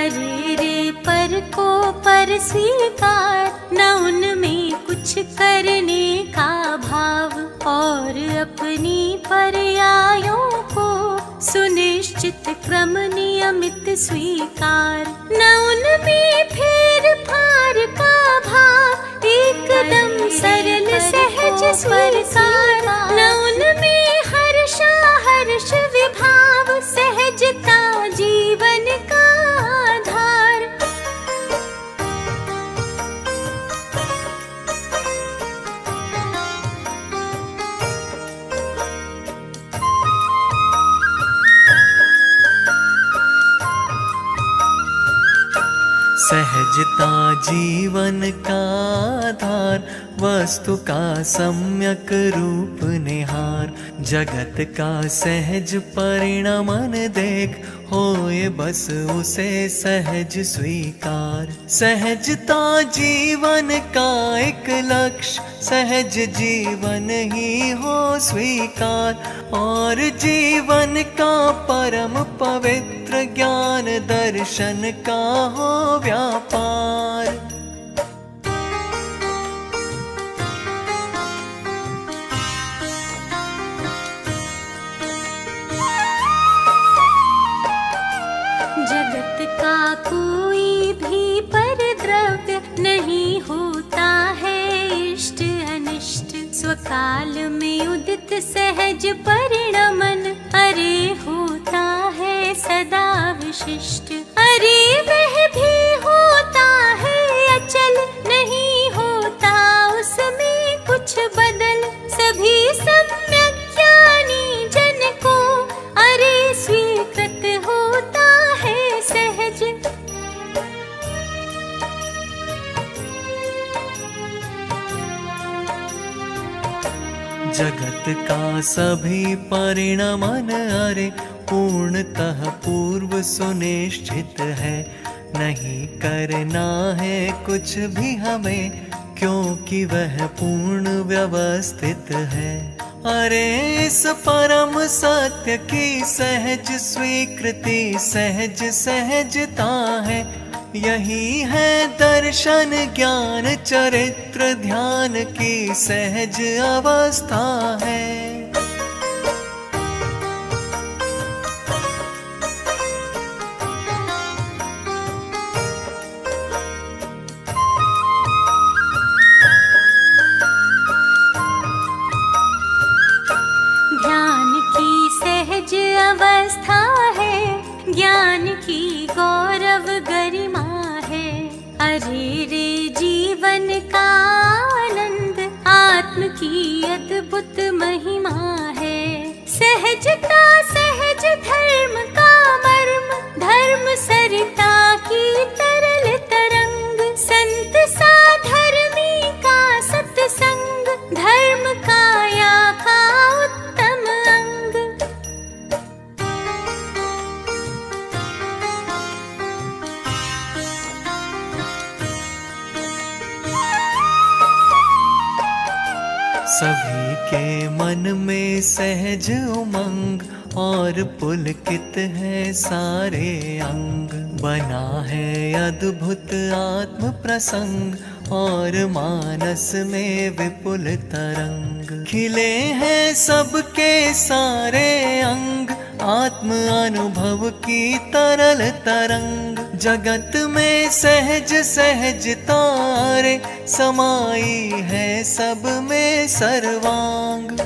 अरे रे पर को पर स्वीकार, न उनमें कुछ करने का भाव, और अपनी पर्यायों को सुनिश्चित क्रम नियमित स्वीकार, न उनमें फेर फार का भाव, एकदम सरल सहज स्वीकार, न उनमें हर्षा हर्ष विभाव, सहजता जीवन का आधार। सहजता जीवन का आधार, वस्तु का सम्यक रूप निहार, जगत का सहज परिणमन देख, होए बस उसे सहज स्वीकार। सहजता जीवन का एक लक्ष्य, सहज जीवन ही हो स्वीकार, और जीवन का परम पवित्र ज्ञान दर्शन का हो व्यापार। जगत का कोई भी परद्रव्य नहीं होता है इष्ट अनिष्ट, स्वकाल में उदित सहज परिणमन, अरे होता है सदा विशिष्ट। अरे वह भी होता है अचल, नहीं होता उसमें कुछ बदल, सभी सम्यक ज्ञानी जन को अरे स्वीकृत होता है सहज। जगत का सभी परिणमन अरे पूर्णतः पूर्व सुनिश्चित है, नहीं करना है कुछ भी हमें, क्योंकि वह पूर्ण व्यवस्थित है। अरे इस परम सत्य की सहज स्वीकृति सहज सहजता है, यही है दर्शन ज्ञान चरित्र ध्यान की सहज अवस्था है। अवस्था है, ज्ञान की गौरव गरिमा है, अरे रे जीवन का आनंद आत्म की अद्भुत महिमा है। सहजता सहज धर्म का मर्म, धर्म सरिता की तरल तरंग, संत साधर्मी का सत्संग, धर्म काया का उत्तम अंग। सभी के मन में सहज उमंग, और पुलकित है सारे अंग, बना है अद्भुत आत्म प्रसंग, और मानस में विपुल तरंग, खिले हैं सबके सारे अंग, आत्म अनुभव की तरल तरंग, जगत में सहज सहजता रे समाई है सब में सर्वांग।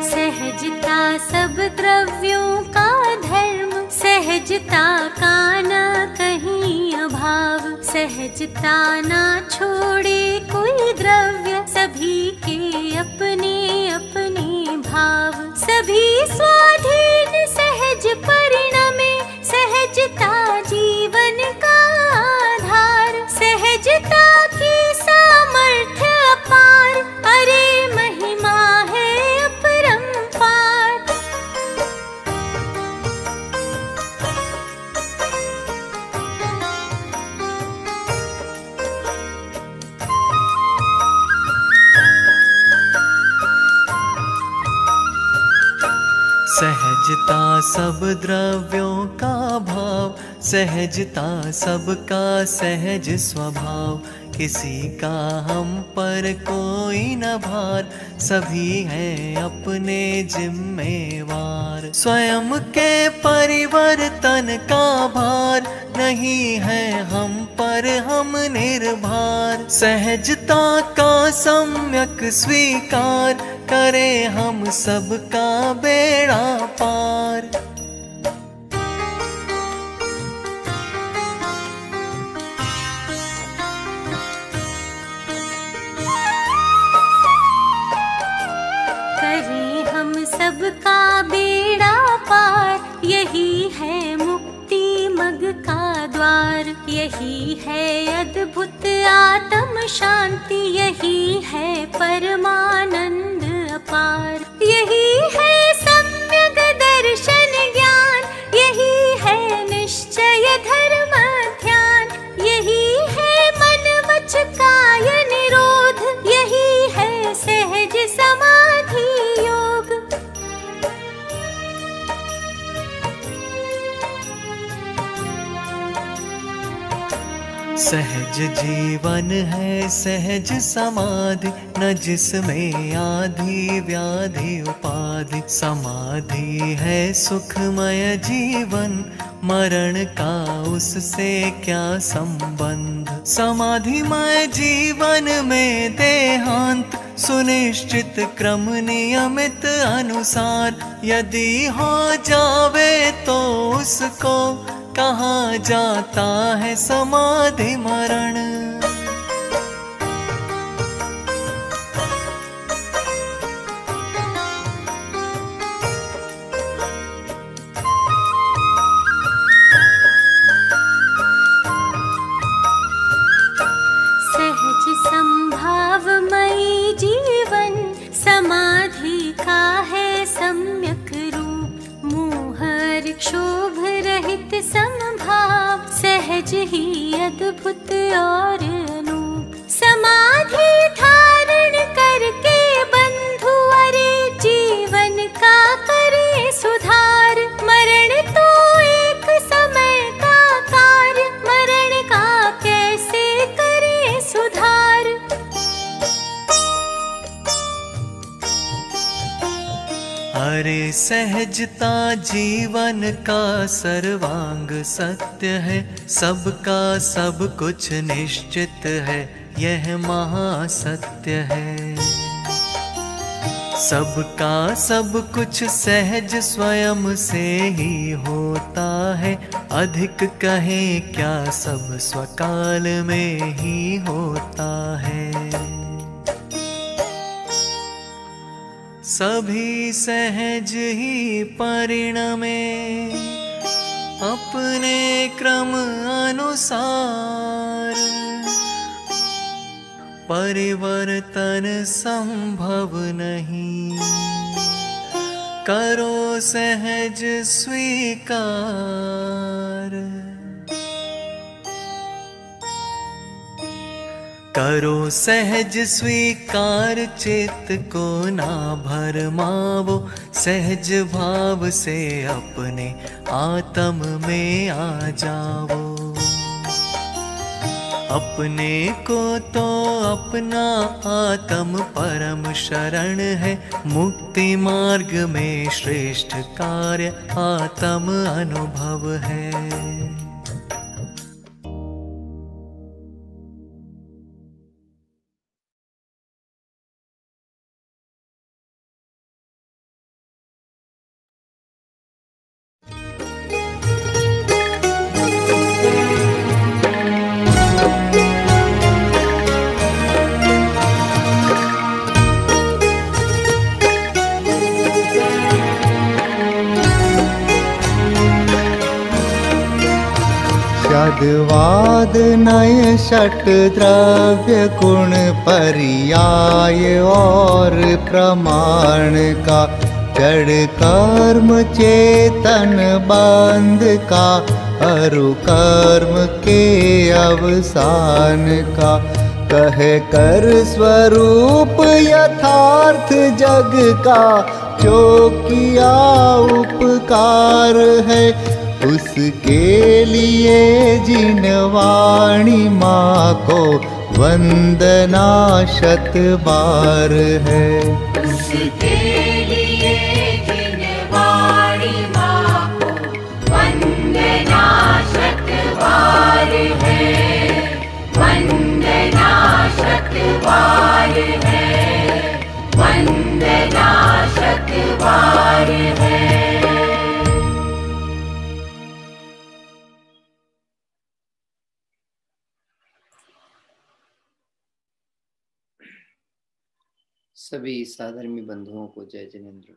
सहजता सब द्रव्यों का धर्म, सहजता का न कहीं अभाव, सहजता ना छोड़े कोई द्रव्य, सभी के अपने अपने भाव, सभी स्वाधीन सहज परिणमे, सहजता जीवन का आधार, सहजता की सामर्थ्य अपार, अरे महिमा है अपरंपार। सहजता सब द्रव्यों का भाव, सहजता सबका सहज स्वभाव। किसी का हम पर कोई न भार, सभी हैं अपने जिम्मेवार। स्वयं के परिवर्तन का भार नहीं है हम पर, हम निर्भर। सहजता का सम्यक स्वीकार, करें हम सबका बेड़ा पार। करें हम सबका बेड़ा पार, यही है मुक्ति मग का द्वार। यही है अद्भुत आत्म शांति, यही है परमानंद अपार। यही है सम्यक दर्शन ज्ञान, यही है निश्चय धर्म ध्यान। यही है मन वच काय निरोध, यही है सहज समाधि योग। सहज जीवन है सहज समाधि, न जिसमें आदि व्याधि उपाधि। समाधि है सुखमय जीवन, मरण का उससे क्या संबंध। समाधिमय जीवन में देहांत, सुनिश्चित क्रम नियमित अनुसार। यदि हो जावे तो उसको कहाँ जाता है समाधि मरण। सहज संभावमयी जीवन, समाधि का है सम्यक रूप। मोह क्षोभ रहित समभाव, सहज ही अद्भुत और अनूप। समाधि धारण करके बंधु अरे जीवन का करे सुधार। मरण तो एक समय का कार्य, मरण का कैसे करे सुधार। अरे सहजता जीवन का सर्वांग सत्य है, सबका सब कुछ निश्चित है, यह महासत्य है। सबका सब कुछ सहज स्वयं से ही होता है, अधिक कहें क्या सब स्वकाल में ही होता है। सभी सहज ही परिणमे, अपने क्रम अनुसार। परिवर्तन संभव नहीं, करो सहज स्वीकार। करो सहज स्वीकार, चित्त को ना भरमावो। सहज भाव से अपने आत्म में आ जाओ। अपने को तो अपना आत्म परम शरण है, मुक्ति मार्ग में श्रेष्ठ कार्य आत्म अनुभव है। शब्दवाद नय षट द्रव्य गुण पर्याय और प्रमाण का, जड़ कर्म चेतन बंध का, अरु कर्म के अवसान का। कह कर स्वरूप यथार्थ जग का जो किया उपकार है, उसके लिए जिन वाणी माँ को वंदना शत बार है। उसके लिए जिन वाणी माँ को वंदना शत बार है, वंदना शत बार है, वंदना शत बार है। सभी साधर्मी बंधुओं को जय जिनेन्द्र।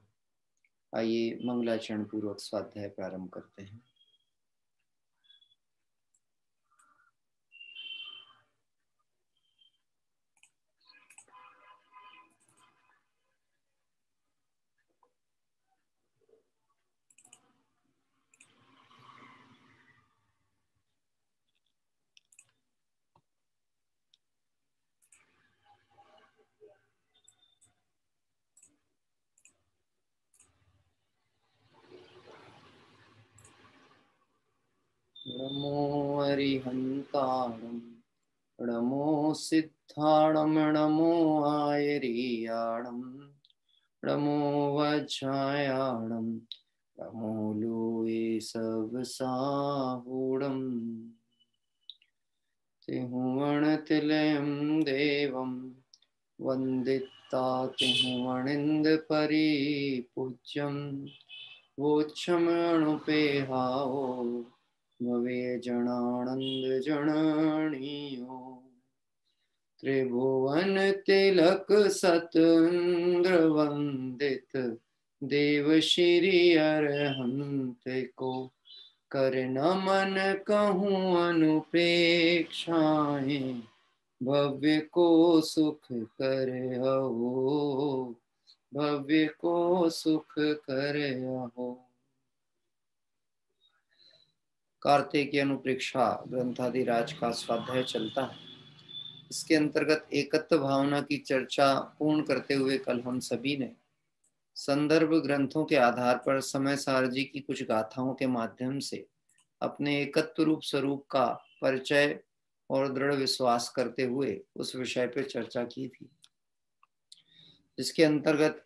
आइए मंगलाचरण पूर्वक स्वाध्याय प्रारंभ करते हैं। नमो हरिहंताणं, नमो सिद्धाणं, नमो आयर्याणं, नमो वज्रायाणं, नमो लोये सब साहूणं। तिहुवणतिलयं देवं वन्दिता तिहुवणिन्द परिपूज्यं, वोच्छमणुपेहाओ भवे जनानंद जननीयो। त्रिभुवन तिलक सतेन्द्र वंदित, देव श्री अरहंत को कर नमन कहूँ अनुपेक्षाएं, भव्य को सुख करे हो, भव्य को सुख करे हो। कार्तिक अनुप्रेक्षा ग्रंथादिराज का स्वाध्याय चलता है। इसके अंतर्गत एकत्व भावना की चर्चा पूर्ण करते हुए कल हम सभी ने संदर्भ ग्रंथों के आधार पर समय सारजी की कुछ गाथाओं के माध्यम से अपने एकत्व रूप स्वरूप का परिचय और दृढ़ विश्वास करते हुए उस विषय पर चर्चा की थी, जिसके अंतर्गत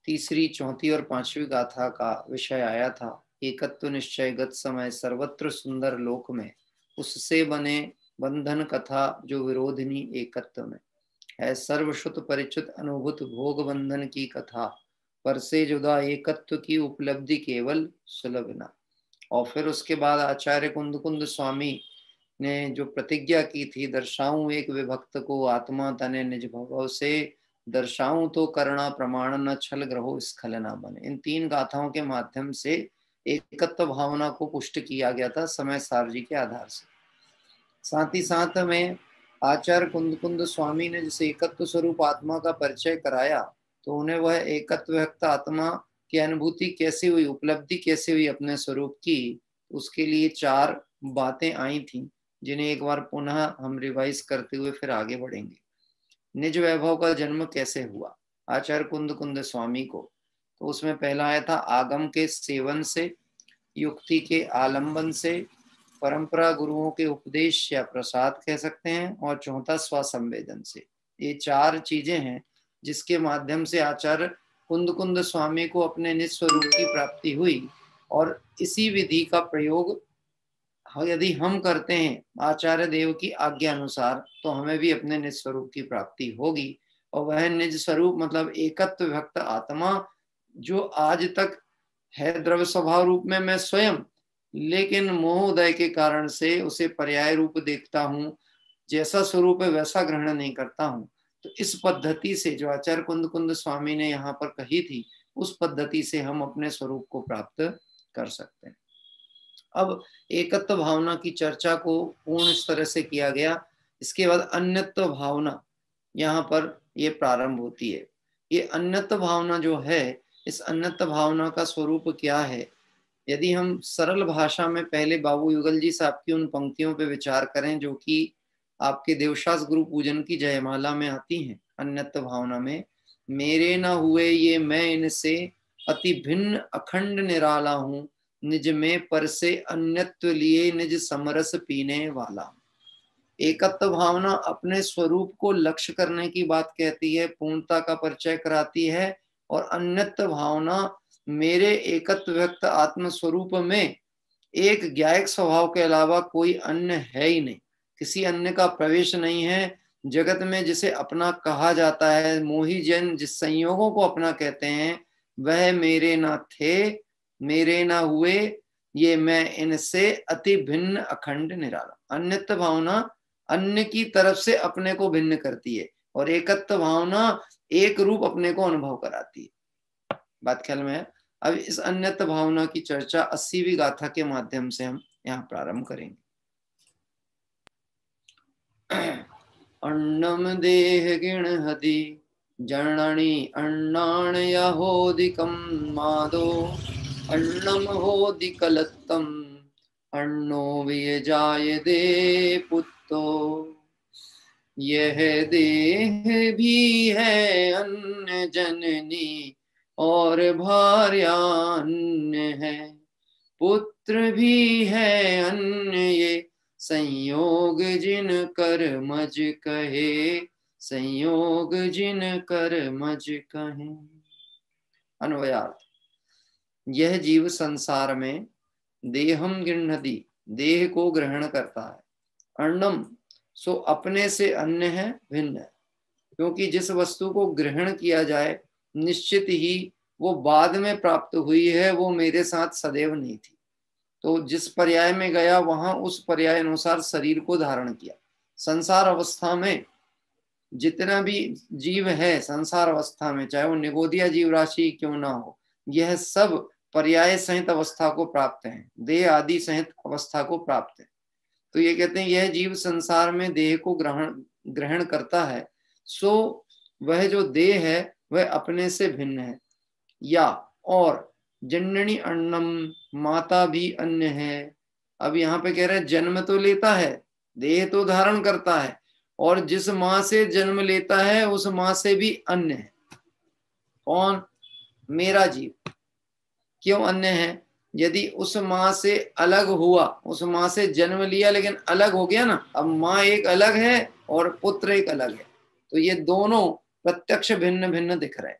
तीसरी, चौथी और पांचवी गाथा का विषय आया था एकत्व निश्चय गत समय सर्वत्र सुंदर लोक में, उससे बने बंधन कथा जो विरोधिनी एकत्व में है। सर्वश्रुत परिचित अनुभूत भोग बंधन की कथा, पर से जुदा एकत्व की उपलब्धि केवल सुलभ न। और फिर उसके बाद आचार्य कुंद कुंद स्वामी ने जो प्रतिज्ञा की थी, दर्शाऊं एक विभक्त को आत्मा तने निज भव से, दर्शाऊं तो करना प्रमाण न छल ग्रहो स्खल न बने। इन तीन गाथाओं के माध्यम से एकत्व भावना को पुष्ट किया गया था समय सारजी के आधार से। साथ ही साथ में आचार्य कुंद कुंद स्वामी ने जिस एकत्व स्वरूप आत्मा का परिचय कराया, तो उन्हें वह एकत्व व्यक्त आत्मा की अनुभूति कैसे हुई, उपलब्धि कैसे हुई अपने स्वरूप की, उसके लिए चार बातें आई थी, जिन्हें एक बार पुनः हम रिवाइज करते हुए फिर आगे बढ़ेंगे। निज वैभव का जन्म कैसे हुआ आचार्य कुंद कुंद स्वामी को, तो उसमें पहला आया था आगम के सेवन से, युक्ति के आलंबन से, परंपरा गुरुओं के उपदेश या प्रसाद कह सकते हैं, और चौथा स्वसंवेदन से। ये चार चीजें हैं जिसके माध्यम से आचार्य कुंद कुंद स्वामी को अपने निज स्वरूप की प्राप्ति हुई। और इसी विधि का प्रयोग यदि हम करते हैं आचार्य देव की आज्ञा अनुसार, तो हमें भी अपने निज स्वरूप की प्राप्ति होगी। और वह निज स्वरूप मतलब एकत्व भक्त आत्मा, जो आज तक है द्रव्य स्वभाव रूप में मैं स्वयं, लेकिन मोहोदय के कारण से उसे पर्याय रूप देखता हूँ, जैसा स्वरूप है वैसा ग्रहण नहीं करता हूँ। तो इस पद्धति से जो आचार्य कुंद कुंद स्वामी ने यहाँ पर कही थी, उस पद्धति से हम अपने स्वरूप को प्राप्त कर सकते हैं। अब एकत्व भावना की चर्चा को पूर्ण इस तरह से किया गया। इसके बाद अन्यत्व भावना यहाँ पर ये प्रारंभ होती है। ये अन्यत्व भावना जो है, इस अन्यत्व भावना का स्वरूप क्या है, यदि हम सरल भाषा में पहले बाबू युगल जी साहब की उन पंक्तियों पे विचार करें जो कि आपके देवशास गुरु पूजन की जयमाला में आती हैं अन्यत्व भावना में। मेरे न हुए ये मैं इनसे, अति भिन्न अखंड निराला हूँ, निज में पर से अन्यत्व लिए निज समरस पीने वाला। एकत्व भावना अपने स्वरूप को लक्ष्य करने की बात कहती है, पूर्णता का परिचय कराती है। और अन्यत्व भावना मेरे एकत्व व्यक्त आत्म स्वरूप में एक ज्ञायक स्वभाव के अलावा कोई अन्य है ही नहीं, किसी अन्य का प्रवेश नहीं है जगत में जिसे अपना कहा जाता है। मोही जन जिस संयोगों को अपना कहते हैं वह मेरे ना थे, मेरे ना हुए, ये मैं इनसे अति भिन्न अखंड निराला। अन्यत्व भावना अन्य की तरफ से अपने को भिन्न करती है और एकत्व भावना एक रूप अपने को अनुभव कराती है। बात ख्याल में है। अब इस अन्यत्व भावना की चर्चा 80वीं गाथा के माध्यम से हम यहाँ प्रारंभ करेंगे। अन्नम देह गिण हदि जननी अन्नान यहोदिकम मादो, अन्नम होदि कलत्तम अन्नो वियजाय दे पुत्तो। यह देह भी है अन्न जननी और भार्या अन्न है, पुत्र भी है अन्न ये संयोग जिन कर्मज कहे, संयोग जिन कर्मज कहे। अन्वयार्थ, यह जीव संसार में देहम गृह्णति, देह को ग्रहण करता है। अन्नम सो अपने से अन्य है, भिन्न है, क्योंकि जिस वस्तु को ग्रहण किया जाए निश्चित ही वो बाद में प्राप्त हुई है, वो मेरे साथ सदैव नहीं थी। तो जिस पर्याय में गया वहां उस पर्याय अनुसार शरीर को धारण किया। संसार अवस्था में जितना भी जीव है संसार अवस्था में, चाहे वो निगोदिया जीव राशि क्यों ना हो, यह सब पर्याय सहित अवस्था को प्राप्त है, देह आदि सहित अवस्था को प्राप्त है। तो ये कहते हैं यह जीव संसार में देह को ग्रहण करता है, सो वह जो देह है वह अपने से भिन्न है। या और जननी अन्नम, माता भी अन्य है। अब यहाँ पे कह रहे हैं जन्म तो लेता है, देह तो धारण करता है, और जिस माँ से जन्म लेता है उस माँ से भी अन्य है। कौन? मेरा जीव। क्यों अन्य है? यदि उस माँ से अलग हुआ, उस माँ से जन्म लिया लेकिन अलग हो गया ना, अब माँ एक अलग है और पुत्र एक अलग है, तो ये दोनों प्रत्यक्ष भिन्न भिन्न दिख रहे हैं।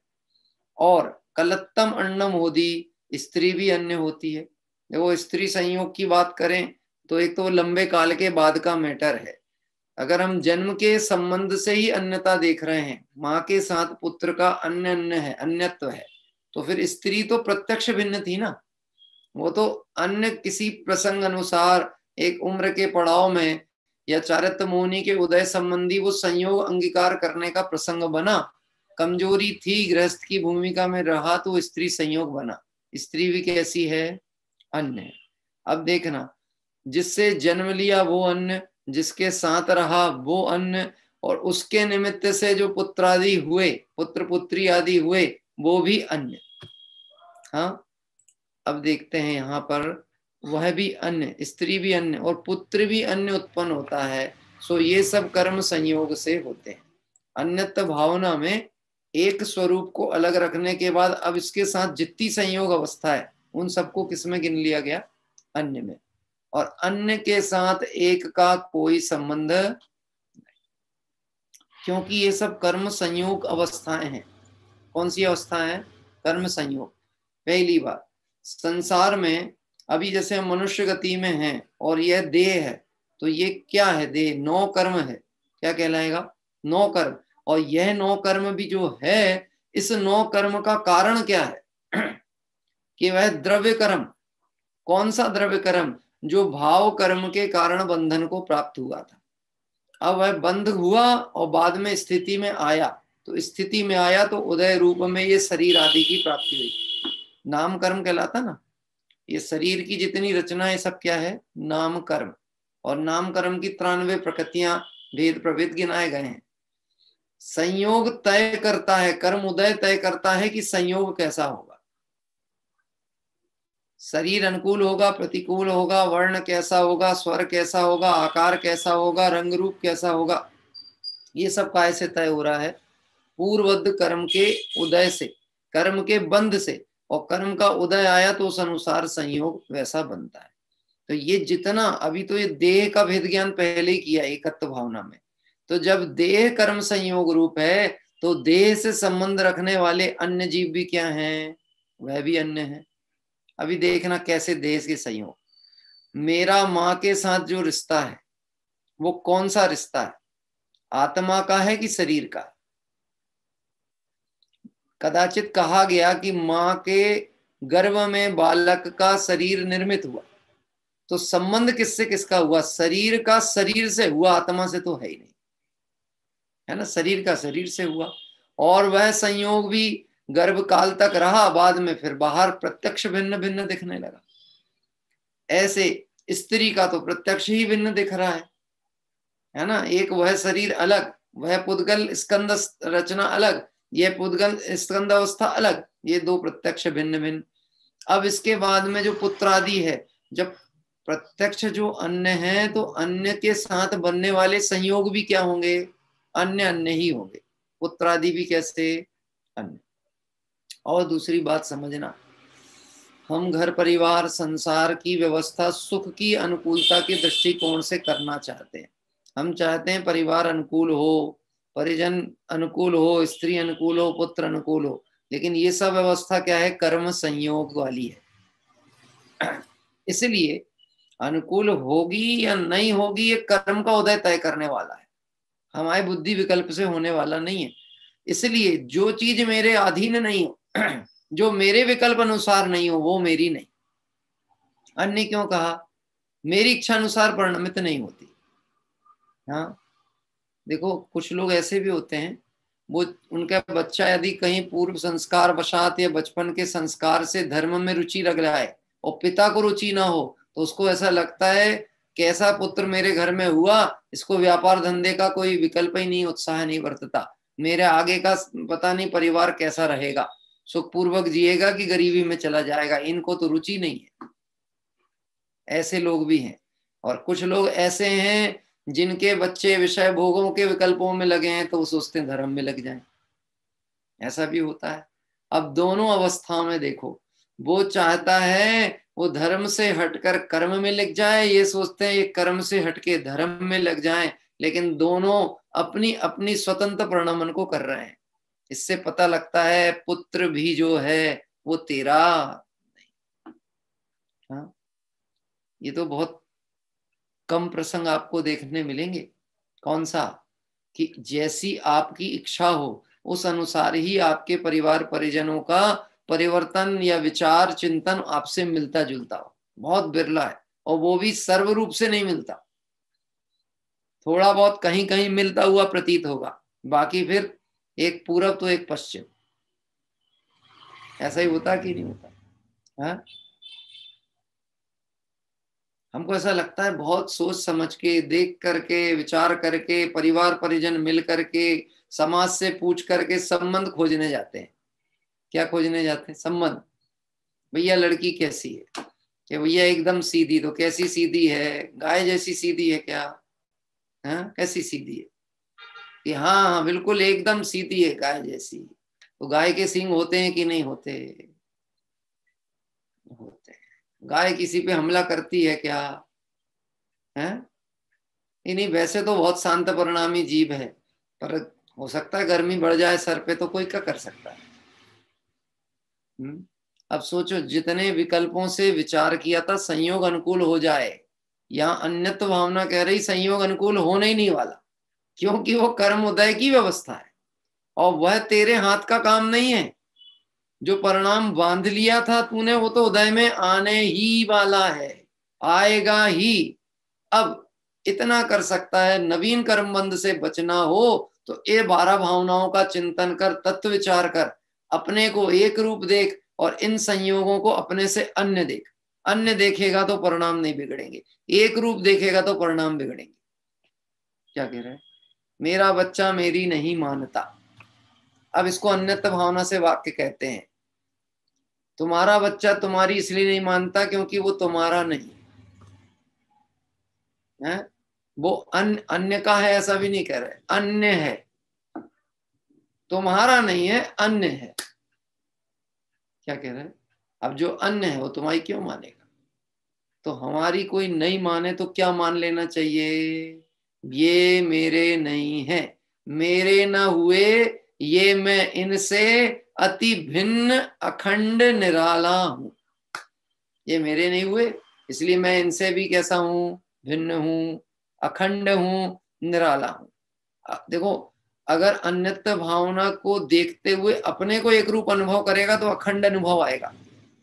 और कलत्तम अन्नम होदी, स्त्री भी अन्य होती है। देखो स्त्री संयोग की बात करें तो एक तो लंबे काल के बाद का मैटर है। अगर हम जन्म के संबंध से ही अन्यता देख रहे हैं, माँ के साथ पुत्र का अन्य अन्य है, अन्यत्व है, तो फिर स्त्री तो प्रत्यक्ष भिन्न थी ना। वो तो अन्य किसी प्रसंग अनुसार एक उम्र के पड़ाव में या चारित्र मोहिनी के उदय संबंधी वो संयोग अंगीकार करने का प्रसंग बना। कमजोरी थी, गृहस्थ की भूमिका में रहा तो स्त्री संयोग बना। स्त्री भी कैसी है? अन्य। अब देखना, जिससे जन्म लिया वो अन्य, जिसके साथ रहा वो अन्य, और उसके निमित्त से जो पुत्र आदि हुए, पुत्र पुत्री आदि हुए, वो भी अन्य। हाँ, अब देखते हैं यहाँ पर वह भी अन्य, स्त्री भी अन्य और पुत्र भी अन्य उत्पन्न होता है। सो ये सब कर्म संयोग से होते हैं। अन्यत्व भावना में एक स्वरूप को अलग रखने के बाद अब इसके साथ जितनी संयोग अवस्था है उन सबको किसमें गिन लिया गया? अन्य में। और अन्य के साथ एक का कोई संबंध नहीं, क्योंकि ये सब कर्म संयोग अवस्थाएं हैं। कौन सी अवस्था है? कर्म संयोग। पहली बात, संसार में अभी जैसे हम मनुष्य गति में हैं और यह देह है, तो ये क्या है? देह 9 कर्म है। क्या कहलाएगा? 9 कर्म। और यह 9 कर्म भी जो है, इस 9 कर्म का कारण क्या है? कि वह द्रव्य कर्म। कौन सा द्रव्य कर्म? जो भाव कर्म के कारण बंधन को प्राप्त हुआ था। अब वह बंध हुआ और बाद में स्थिति में आया, तो स्थिति में आया तो उदय रूप में ये शरीर आदि की प्राप्ति हुई। नाम कर्म कहलाता ना। ये शरीर की जितनी रचना है सब क्या है? नाम कर्म। और नाम कर्म की 93 प्रकृतियां, भेद प्रभेद गिनाए गए हैं। संयोग तय करता है, कर्म उदय तय करता है कि संयोग कैसा होगा। शरीर अनुकूल होगा, प्रतिकूल होगा, वर्ण कैसा होगा, स्वर कैसा होगा, आकार कैसा होगा, रंग रूप कैसा होगा, ये सब काय से तय हो रहा है? पूर्ववद कर्म के उदय से, कर्म के बंध से, और कर्म का उदय आया तो उस अनुसार संयोग वैसा बनता है। तो ये जितना अभी तो ये देह का भेद ज्ञान पहले ही किया एकत्व भावना में, तो जब देह कर्म संयोग रूप है तो देह से संबंध रखने वाले अन्य जीव भी क्या हैं? वह भी अन्य है। अभी देखना कैसे देह के संयोग। मेरा माँ के साथ जो रिश्ता है वो कौन सा रिश्ता है? आत्मा का है कि शरीर का? कदाचित कहा गया कि माँ के गर्भ में बालक का शरीर निर्मित हुआ, तो संबंध किससे किसका हुआ? शरीर का शरीर से हुआ, आत्मा से तो है ही नहीं, है ना? शरीर का शरीर से हुआ, और वह संयोग भी गर्भ काल तक रहा, बाद में फिर बाहर प्रत्यक्ष भिन्न भिन्न दिखने लगा। ऐसे स्त्री का तो प्रत्यक्ष ही भिन्न दिख रहा है ना? एक वह शरीर अलग, वह पुद्गल स्कंद रचना अलग, यह पुद्गल स्कंद अवस्था अलग, ये दो प्रत्यक्ष भिन्न भिन्न। अब इसके बाद में जो पुत्र आदि है, जब प्रत्यक्ष जो अन्य है तो अन्य के साथ बनने वाले संयोग भी क्या होंगे? अन्य अन्य ही होंगे। पुत्र आदि भी कैसे? अन्य। और दूसरी बात समझना, हम घर परिवार संसार की व्यवस्था सुख की अनुकूलता के दृष्टिकोण से करना चाहते हैं। हम चाहते हैं परिवार अनुकूल हो, परिजन अनुकूल हो, स्त्री अनुकूल हो, पुत्र अनुकूल हो, लेकिन ये सब व्यवस्था क्या है? कर्म संयोग वाली है। इसलिए अनुकूल होगी या नहीं होगी ये कर्म का उदय तय करने वाला है, हमारे बुद्धि विकल्प से होने वाला नहीं है। इसलिए जो चीज मेरे अधीन नहीं हो, जो मेरे विकल्प अनुसार नहीं हो, वो मेरी नहीं। अन्य क्यों कहा? मेरी इच्छा अनुसार परिणमित नहीं होती। हाँ, देखो कुछ लोग ऐसे भी होते हैं, वो उनका बच्चा यदि कहीं पूर्व संस्कार वशात या बचपन के संस्कार से धर्म में रुचि लग रहा है और पिता को रुचि ना हो, तो उसको ऐसा लगता है कैसा पुत्र मेरे घर में हुआ, इसको व्यापार धंधे का कोई विकल्प ही नहीं, उत्साह नहीं बरतता, मेरे आगे का पता नहीं परिवार कैसा रहेगा, सुखपूर्वक जिएगा कि गरीबी में चला जाएगा, इनको तो रुचि नहीं है। ऐसे लोग भी हैं। और कुछ लोग ऐसे हैं जिनके बच्चे विषय भोगों के विकल्पों में लगे हैं, तो वो सोचते हैं धर्म में लग जाएं, ऐसा भी होता है। अब दोनों अवस्थाओं में देखो, वो चाहता है वो धर्म से हटकर कर्म में लग जाए, ये सोचते हैं ये कर्म से हटके धर्म में लग जाए, लेकिन दोनों अपनी अपनी स्वतंत्र परिणमन को कर रहे हैं। इससे पता लगता है पुत्र भी जो है वो तेरा नहीं। हाँ, ये तो बहुत कम प्रसंग आपको देखने मिलेंगे। कौन सा? कि जैसी आपकी इच्छा हो उस अनुसार ही आपके परिवार परिजनों का परिवर्तन या विचार चिंतन आपसे मिलता जुलता हो, बहुत बिरला है, और वो भी सर्व रूप से नहीं मिलता, थोड़ा बहुत कहीं कहीं मिलता हुआ प्रतीत होगा, बाकी फिर एक पूरब तो एक पश्चिम। ऐसा ही होता कि नहीं होता? हाँ, हमको ऐसा लगता है बहुत सोच समझ के, देख करके, विचार करके, परिवार परिजन मिल करके, समाज से पूछ करके संबंध खोजने जाते हैं। क्या खोजने जाते हैं? संबंध। भैया लड़की कैसी है? कि भैया एकदम सीधी। तो कैसी सीधी है? गाय जैसी सीधी है क्या? हाँ, कैसी सीधी है? कि हाँ हाँ बिल्कुल एकदम सीधी है, गाय जैसी। तो गाय के सींग होते हैं कि नहीं होते? होते हैं। गाय किसी पे हमला करती है क्या? है नहीं, वैसे तो बहुत शांत परिणामी जीव है, पर हो सकता है गर्मी बढ़ जाए सर पे, तो कोई क्या कर सकता है? अब सोचो, जितने विकल्पों से विचार किया था संयोग अनुकूल हो जाए, यहाँ अन्यत्व भावना कह रही संयोग अनुकूल होने ही नहीं वाला, क्योंकि वो कर्म उदय की व्यवस्था है और वह तेरे हाथ का काम नहीं है। जो परिणाम बांध लिया था तूने, वो तो उदय में आने ही वाला है, आएगा ही। अब इतना कर सकता है, नवीन कर्म बंध से बचना हो तो ये 12 भावनाओं का चिंतन कर, तत्व विचार कर, अपने को एक रूप देख और इन संयोगों को अपने से अन्य देख। अन्य देखेगा तो परिणाम नहीं बिगड़ेंगे, एक रूप देखेगा तो परिणाम बिगड़ेंगे। क्या कह रहे हैं? मेरा बच्चा मेरी नहीं मानता। अब इसको अन्यत्व भावना से वाक्य कहते हैं। तुम्हारा बच्चा तुम्हारी इसलिए नहीं मानता क्योंकि वो तुम्हारा नहीं है, वो अन्य का है, ऐसा भी नहीं कह रहे, अन्य है, तुम्हारा नहीं है, अन्य है। क्या कह रहे हैं? अब जो अन्य है वो तुम्हारी क्यों मानेगा? तो हमारी कोई नहीं माने तो क्या मान लेना चाहिए? ये मेरे नहीं है, मेरे ना हुए, ये मैं इनसे अति भिन्न अखंड निराला हूं। ये मेरे नहीं हुए, इसलिए मैं इनसे भी कैसा हूं? भिन्न हूं, अखंड हूं, निराला हूं। देखो, अगर अन्यत्व भावना को देखते हुए अपने को एक रूप अनुभव करेगा तो अखंड अनुभव आएगा,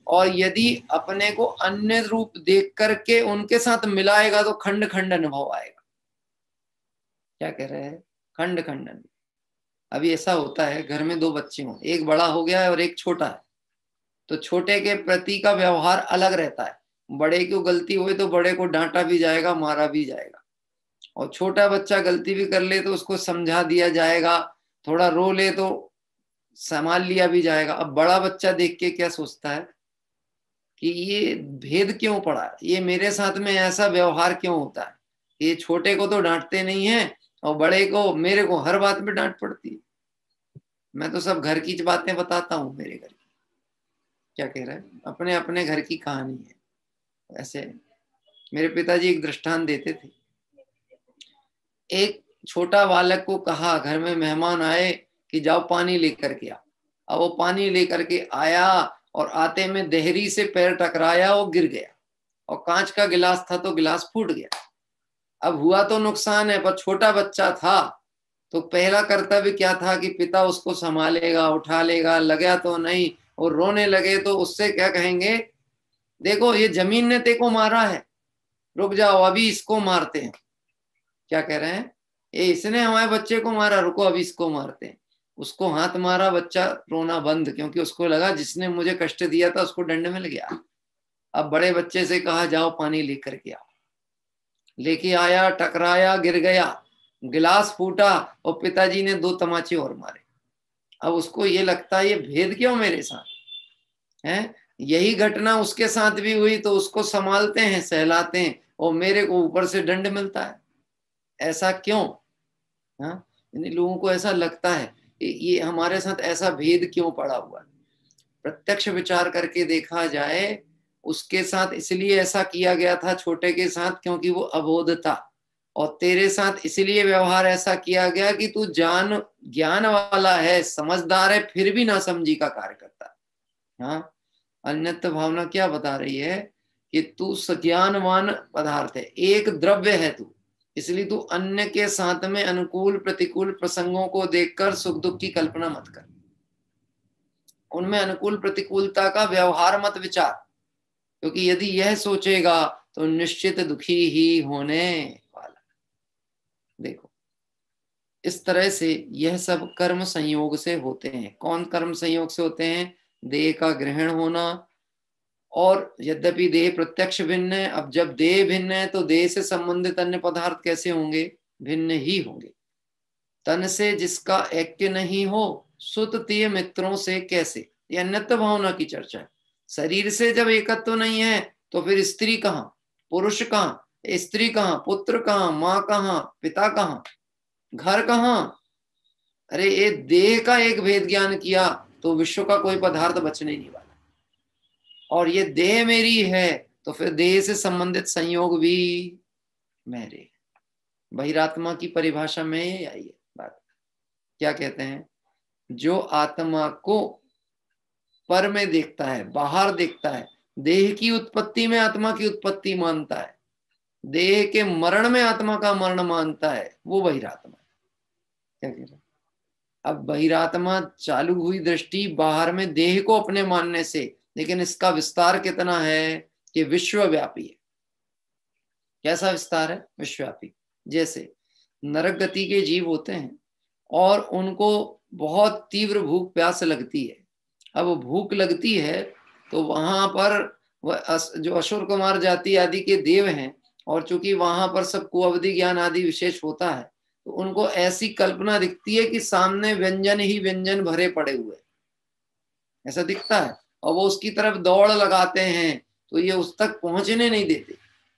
और यदि अपने को अन्य रूप देख करके उनके साथ मिलाएगा तो खंड खंड अनुभव आएगा। क्या कह रहे हैं? खंड खंड अनुभव। अभी ऐसा होता है, घर में दो बच्चे हों, एक बड़ा हो गया है और एक छोटा है, तो छोटे के प्रति का व्यवहार अलग रहता है। बड़े को गलती हुई तो बड़े को डांटा भी जाएगा, मारा भी जाएगा, और छोटा बच्चा गलती भी कर ले तो उसको समझा दिया जाएगा, थोड़ा रो ले तो संभाल लिया भी जाएगा। अब बड़ा बच्चा देख के क्या सोचता है कि ये भेद क्यों पड़ा, ये मेरे साथ में ऐसा व्यवहार क्यों होता है, ये छोटे को तो डांटते नहीं है और बड़े को, मेरे को हर बात में डांट पड़ती है। मैं तो सब घर की बातें बताता हूँ मेरे घर की। क्या कह रहा है? अपने अपने घर की कहानी है। ऐसे मेरे पिताजी एक दृष्टांत देते थे। एक छोटा बालक को कहा, घर में मेहमान आए, कि जाओ पानी लेकर के आओ। अब वो पानी लेकर के आया और आते में देहरी से पैर टकराया, वो गिर गया, और कांच का गिलास था तो गिलास फूट गया। अब हुआ तो नुकसान है, पर छोटा बच्चा था तो पहला कर्तव्य क्या था कि पिता उसको संभालेगा, उठा लेगा, लगा तो नहीं, और रोने लगे तो उससे क्या कहेंगे? देखो, ये जमीन ने तेको मारा है, रुक जाओ अभी इसको मारते हैं। क्या कह रहे हैं? ये इसने हमारे बच्चे को मारा, रुको अभी इसको मारते हैं। उसको हाथ मारा, बच्चा रोना बंद, क्योंकि उसको लगा जिसने मुझे कष्ट दिया था उसको दंड मिल गया। अब बड़े बच्चे से कहा, जाओ पानी लेकर के आओ। लेके आया, टकराया, गिर गया, गिलास फूटा, और पिताजी ने 2 तमाचे और मारे। अब उसको ये लगता है ये भेद क्यों मेरे साथ है? यही घटना उसके साथ भी हुई तो उसको संभालते हैं, सहलाते हैं, और मेरे को ऊपर से दंड मिलता है। ऐसा क्यों? हाँ, इन लोगों को ऐसा लगता है ये हमारे साथ ऐसा भेद क्यों पड़ा हुआ है। प्रत्यक्ष विचार करके देखा जाए, उसके साथ इसलिए ऐसा किया गया था छोटे के साथ क्योंकि वो अबोध था, और तेरे साथ इसलिए व्यवहार ऐसा किया गया कि तू ज्ञान वाला है, समझदार है, फिर भी नासमझी का कार्य करता है। हाँ, अन्यत्व भावना क्या बता रही है कि तू सज्ञानवान पदार्थ है, एक द्रव्य है तू, इसलिए तू अन्य के साथ में अनुकूल प्रतिकूल प्रसंगों को देखकर सुख दुख की कल्पना मत कर, उनमें अनुकूल प्रतिकूलता का व्यवहार मत विचार, क्योंकि यदि यह सोचेगा तो निश्चित दुखी ही होने वाला। देखो, इस तरह से यह सब कर्म संयोग से होते हैं। कौन कर्म संयोग से होते हैं? देह का ग्रहण होना, और यद्यपि देह प्रत्यक्ष भिन्न है, अब जब देह भिन्न है तो देह से संबंधित अन्य पदार्थ कैसे होंगे? भिन्न ही होंगे। तन से जिसका ऐक्य नहीं हो, सुत तीय मित्रों से कैसे? ये अन्यत्व भावना की चर्चा है। शरीर से जब एकत्व नहीं है तो फिर स्त्री कहाँ, पुरुष कहाँ, स्त्री कहाँ, पुत्र कहाँ, माँ कहाँ, पिता कहाँ, घर कहाँ? अरे ये देह का एक भेद ज्ञान किया तो विश्व का कोई पदार्थ बचने नहीं वाला, और ये देह मेरी है तो फिर देह से संबंधित संयोग भी मेरे। बहिरात्मा की परिभाषा में आई है बात। क्या कहते हैं? जो आत्मा को पर में देखता है, बाहर देखता है, देह की उत्पत्ति में आत्मा की उत्पत्ति मानता है, देह के मरण में आत्मा का मरण मानता है, वो बहिरात्मा है। क्या कह रहे? अब बहिरात्मा चालू हुई दृष्टि बाहर में देह को अपने मानने से, लेकिन इसका विस्तार कितना है कि विश्वव्यापी है। कैसा विस्तार है? विश्वव्यापी। जैसे नरक गति के जीव होते हैं और उनको बहुत तीव्र भूख प्यास लगती है। अब भूख लगती है तो वहां पर जो असुर कुमार जाति आदि के देव हैं, और चूंकि वहां पर सबको अवधि ज्ञान आदि विशेष होता है, तो उनको ऐसी कल्पना दिखती है कि सामने व्यंजन ही व्यंजन भरे पड़े हुए, ऐसा दिखता है। और वो उसकी तरफ दौड़ लगाते हैं तो ये उस तक पहुंचने नहीं देते,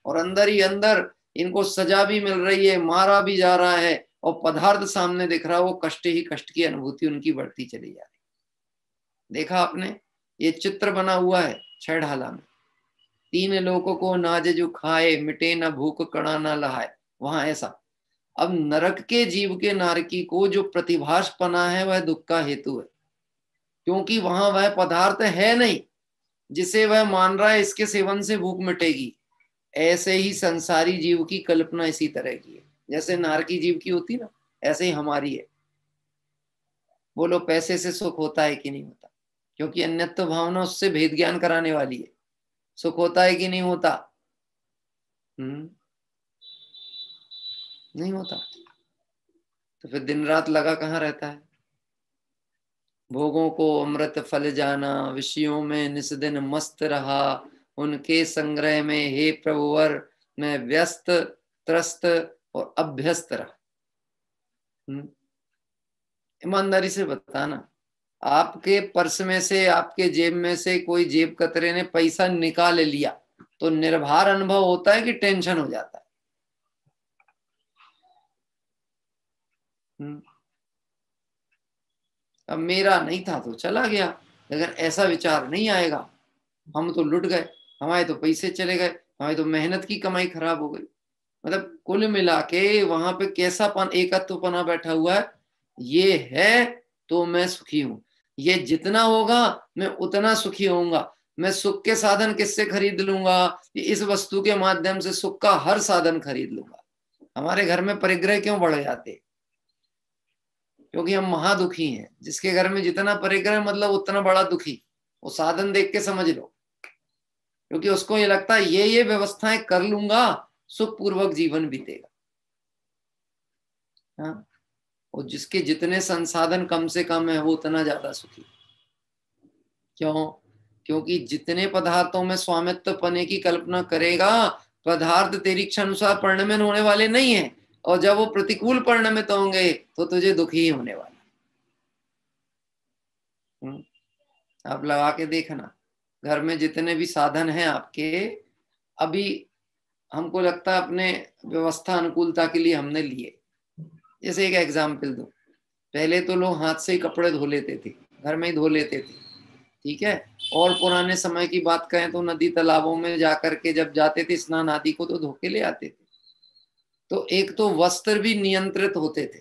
और अंदर ही अंदर इनको सजा भी मिल रही है, मारा भी जा रहा है, और पदार्थ सामने दिख रहा है, वो कष्ट ही कष्ट की अनुभूति उनकी बढ़ती चली जा रही। देखा आपने, ये चित्र बना हुआ है छेड़ाला में, 3 लोगों को नाज जो खाए, मिटे ना भूख कणा ना लहाए, वहां ऐसा। अब नरक के जीव के नारकी को जो प्रतिभासपना है वह दुख का हेतु है, क्योंकि वहां वह पदार्थ है नहीं जिसे वह मान रहा है इसके सेवन से भूख मिटेगी। ऐसे ही संसारी जीव की कल्पना इसी तरह की है, जैसे नारकी जीव की होती ना, ऐसे ही हमारी है। बोलो पैसे से सुख होता है कि नहीं होता? क्योंकि अन्यत्व भावना उससे भेद ज्ञान कराने वाली है। सुख होता है कि नहीं होता? नहीं होता। तो फिर दिन रात लगा कहाँ रहता है? भोगों को अमृत फल जाना, विषयों में निस्दिन मस्त रहा, उनके संग्रह में हे प्रभुवर मैं व्यस्त त्रस्त और अभ्यस्त रहा। ईमानदारी से बताना, आपके पर्स में से, आपके जेब में से कोई जेब कतरे ने पैसा निकाल लिया तो निर्भर अनुभव होता है कि टेंशन हो जाता है? अब मेरा नहीं था तो चला गया, लेकिन ऐसा विचार नहीं आएगा हम तो लुट गए, हमारे तो पैसे चले गए, हमारी तो मेहनत की कमाई खराब हो गई। मतलब कुल मिला के वहां पे कैसा एकत्वपना बैठा हुआ है, ये है तो मैं सुखी हूं, ये जितना होगा मैं उतना सुखी होऊंगा। मैं सुख के साधन किससे खरीद लूंगा? इस वस्तु के माध्यम से सुख का हर साधन खरीद लूंगा। हमारे घर में परिग्रह क्यों बढ़ जाते? क्योंकि हम महादुखी हैं। जिसके घर में जितना परिग्रह मतलब उतना बड़ा दुखी, वो साधन देख के समझ लो, क्योंकि उसको ये लगता है ये व्यवस्थाएं कर लूंगा सुख पूर्वक जीवन बीतेगा। हाँ? और जिसके जितने संसाधन कम से कम है वो उतना ज्यादा सुखी। क्यों? क्योंकि जितने पदार्थों में स्वामित्व पने की कल्पना करेगा, पदार्थ तेरी इच्छा अनुसार परिणमित होने वाले नहीं है, और जब वो प्रतिकूल परिणमित होंगे तो तुझे दुखी ही होने वाला। आप लगा के देखना, घर में जितने भी साधन हैं आपके, अभी हमको लगता है अपने व्यवस्था अनुकूलता के लिए हमने लिए। जैसे एक एग्जाम्पल दूं, पहले तो लोग हाथ से ही कपड़े धो लेते थे, घर में ही धो लेते थे, ठीक है। और पुराने समय की बात करें तो नदी तालाबों में जाकर के जब जाते थे स्नान आदि को तो धो के ले आते थे। तो एक तो वस्त्र भी नियंत्रित होते थे,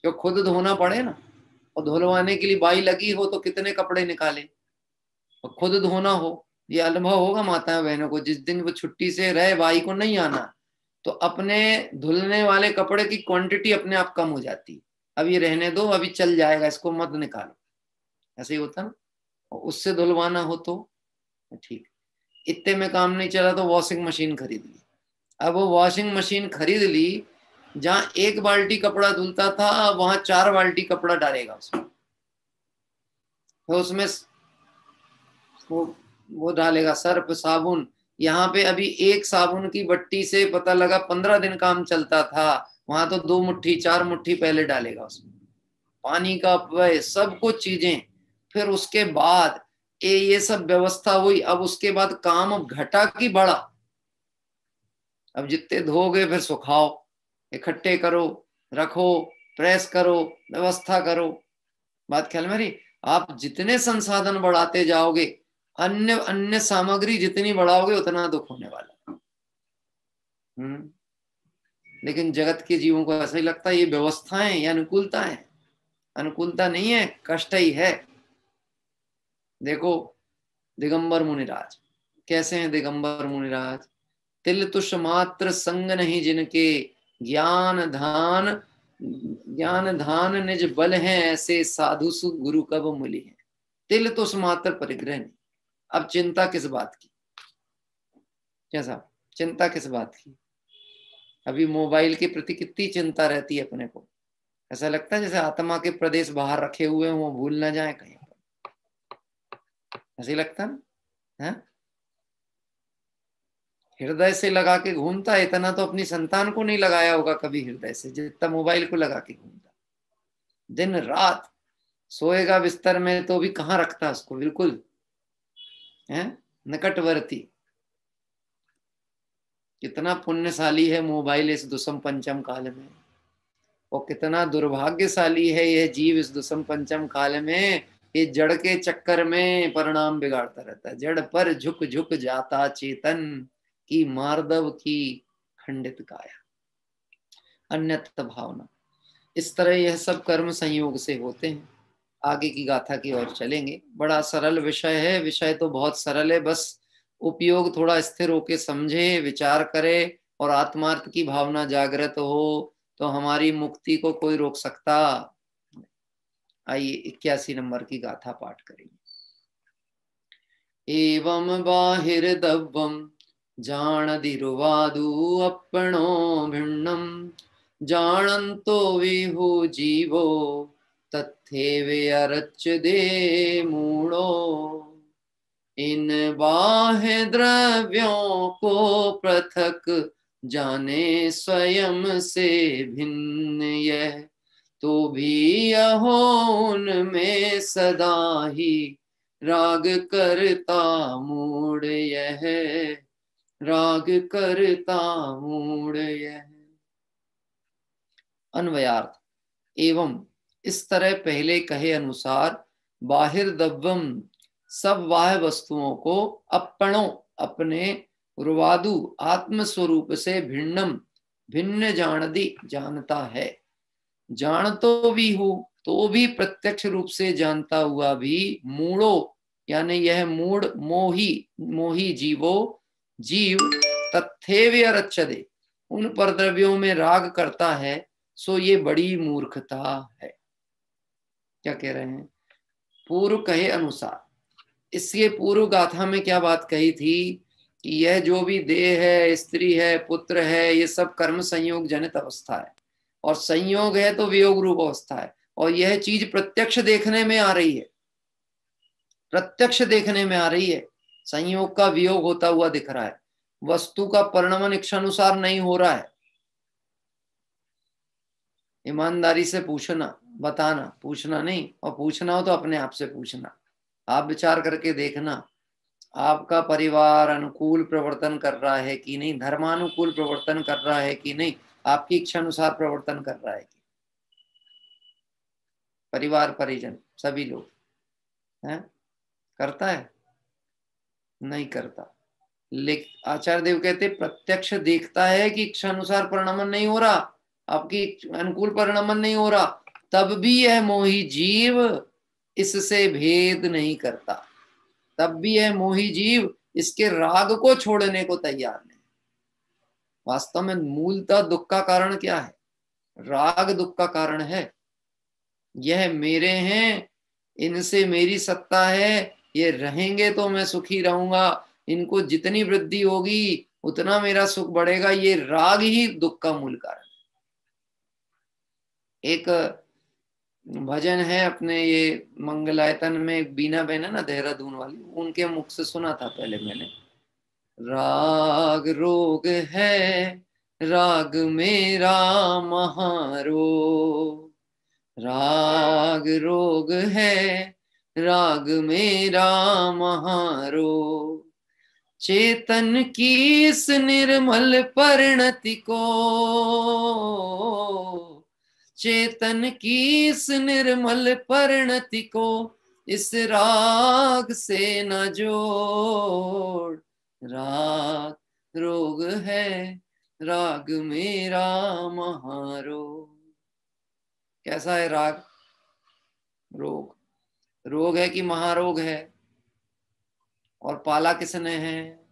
जो खुद धोना पड़े ना, और धुलवाने के लिए बाई लगी हो तो कितने कपड़े निकाले, और खुद धोना हो। ये अनुभव होगा माताएं बहनों को, जिस दिन वो छुट्टी से रहे बाई को नहीं आना, तो अपने धुलने वाले कपड़े की क्वांटिटी अपने आप कम हो जाती। अब ये रहने दो, अभी चल जाएगा, इसको मत निकालो, ऐसे ही होता ना। और उससे धुलवाना हो तो ठीक। इतने में काम नहीं चला तो वॉशिंग मशीन खरीद ली। अब वो वॉशिंग मशीन खरीद ली, जहां 1 बाल्टी कपड़ा धुलता था वहां 4 बाल्टी कपड़ा डालेगा उसमें। तो उसमें वो डालेगा सर्फ साबुन। यहाँ पे अभी 1 साबुन की बट्टी से पता लगा 15 दिन काम चलता था, वहां तो 2 मुट्ठी 4 मुट्ठी पहले डालेगा उसमें। पानी का अपव्यय, सब कुछ चीजें। फिर उसके बाद ये सब व्यवस्था हुई। अब उसके बाद काम घटा कि बढ़ा? अब जितने धोगे फिर सुखाओ, इकट्ठे करो, रखो, प्रेस करो, व्यवस्था करो। बात ख्याल में रही? आप जितने संसाधन बढ़ाते जाओगे, अन्य अन्य सामग्री जितनी बढ़ाओगे उतना दुख होने वाला। लेकिन जगत के जीवों को ऐसा ही लगता है ये व्यवस्थाएं, ये अनुकूलता है। अनुकूलता नहीं है, कष्ट ही है। देखो दिगंबर मुनिराज कैसे हैं। दिगंबर मुनिराज, तिल तुष मात्र संग नहीं जिनके, ज्ञान धान निज बल हैं ऐसे, साधु सु गुरु कब मिली है। तिल तुष मात्र परिग्रह नहीं। अब चिंता किस बात की? कैसा चिंता किस बात की? अभी मोबाइल के प्रति कितनी चिंता रहती है अपने को। ऐसा लगता है जैसे आत्मा के प्रदेश बाहर रखे हुए हैं, वो भूल ना जाए कहीं पर। ऐसे लगता ना है? हृदय से लगा के घूमता है, इतना तो अपनी संतान को नहीं लगाया होगा कभी हृदय से जितना मोबाइल को लगा के घूमता। दिन रात सोएगा बिस्तर में तो भी कहाँ रखता उसको, बिल्कुल है, निकटवर्ती। कितना पुण्यशाली है मोबाइल इस दुष्म पंचम काल में, और कितना दुर्भाग्यशाली है यह जीव इस दुष्म पंचम काल में। ये जड़ के चक्कर में परिणाम बिगाड़ता रहता है। जड़ पर झुक झुक जाता चेतन की मार्दव की खंडित काया, अन्यथा भावना। इस तरह यह सब कर्म संयोग से होते हैं। आगे की गाथा की ओर चलेंगे। बड़ा सरल विषय है, विषय तो बहुत सरल है, बस उपयोग थोड़ा स्थिर होके समझे, विचार करे और आत्मार्थ की भावना जागृत हो तो हमारी मुक्ति को कोई रोक सकता। आइए 81 नंबर की गाथा पाठ करेंगे। एवं बाहिर्दव्वम जाणदिरुवादु अपनो भिन्नम जानन्तो विहु जीवो तत्थेवे अरच दे मूढ़ो। इन बाह्य द्रव्यों को पृथक जाने स्वयं से भिन्न यह, तो भी अहो उनमें सदा ही राग करता मूढ़ यह, राग करता मूढ़ यह। अन्वयार्थ। एवं इस तरह पहले कहे अनुसार बाहिर्दव्यम सब बाह्य वस्तुओं को अपणों अपने रुवादु आत्म स्वरूप से भिन्नम भिन्न जानदी जानता है। जान तो भी हो तो भी प्रत्यक्ष रूप से जानता हुआ भी मूढ़ो यानी यह मूढ़ मोही मोही जीवो जीव तथेव्य रच्छदे उन परद्रव्यों में राग करता है, सो ये बड़ी मूर्खता है। क्या कह रहे हैं? पूर्व कहे अनुसार, इसके पूर्व गाथा में क्या बात कही थी कि यह जो भी देह है, स्त्री है, पुत्र है, ये सब कर्म संयोग जनित अवस्था है, और संयोग है तो वियोग रूप अवस्था है, और यह चीज प्रत्यक्ष देखने में आ रही है, प्रत्यक्ष देखने में आ रही है। संयोग का वियोग होता हुआ दिख रहा है, वस्तु का परिणमन इच्छानुसार नहीं हो रहा है। ईमानदारी से पूछना, बताना, पूछना नहीं, और पूछना हो तो अपने आप से पूछना। आप विचार करके देखना आपका परिवार अनुकूल प्रवर्तन कर रहा है कि नहीं, धर्मानुकूल प्रवर्तन कर रहा है कि नहीं, आपकी इच्छा अनुसार प्रवर्तन कर रहा है कि परिवार परिजन सभी लोग हैं, करता है? नहीं करता। लेकिन आचार्य देव कहते प्रत्यक्ष देखता है कि इच्छा अनुसार परिणमन नहीं हो रहा, आपकी अनुकूल परिणमन नहीं हो रहा, तब भी यह मोही जीव इससे भेद नहीं करता, तब भी यह मोही जीव इसके राग को छोड़ने को तैयार नहीं। वास्तव में मूलतः दुख का कारण क्या है? राग दुख का कारण है। यह मेरे हैं, इनसे मेरी सत्ता है, ये रहेंगे तो मैं सुखी रहूंगा, इनको जितनी वृद्धि होगी उतना मेरा सुख बढ़ेगा, ये राग ही दुख का मूल कारण। एक भजन है अपने ये मंगलायतन में, एक बीना बहन है ना देहरादून वाली, उनके मुख से सुना था पहले मैंने। राग रोग है राग मेरा महारोग, राग रोग है राग मेरा महारोग, चेतन की इस निर्मल परिणति को, चेतन की इस निर्मल परिणति को इस राग से न जोड़, राग रोग है राग मेरा महारोग। कैसा है राग? रोग, रोग है कि महारोग है? और पाला किसने है?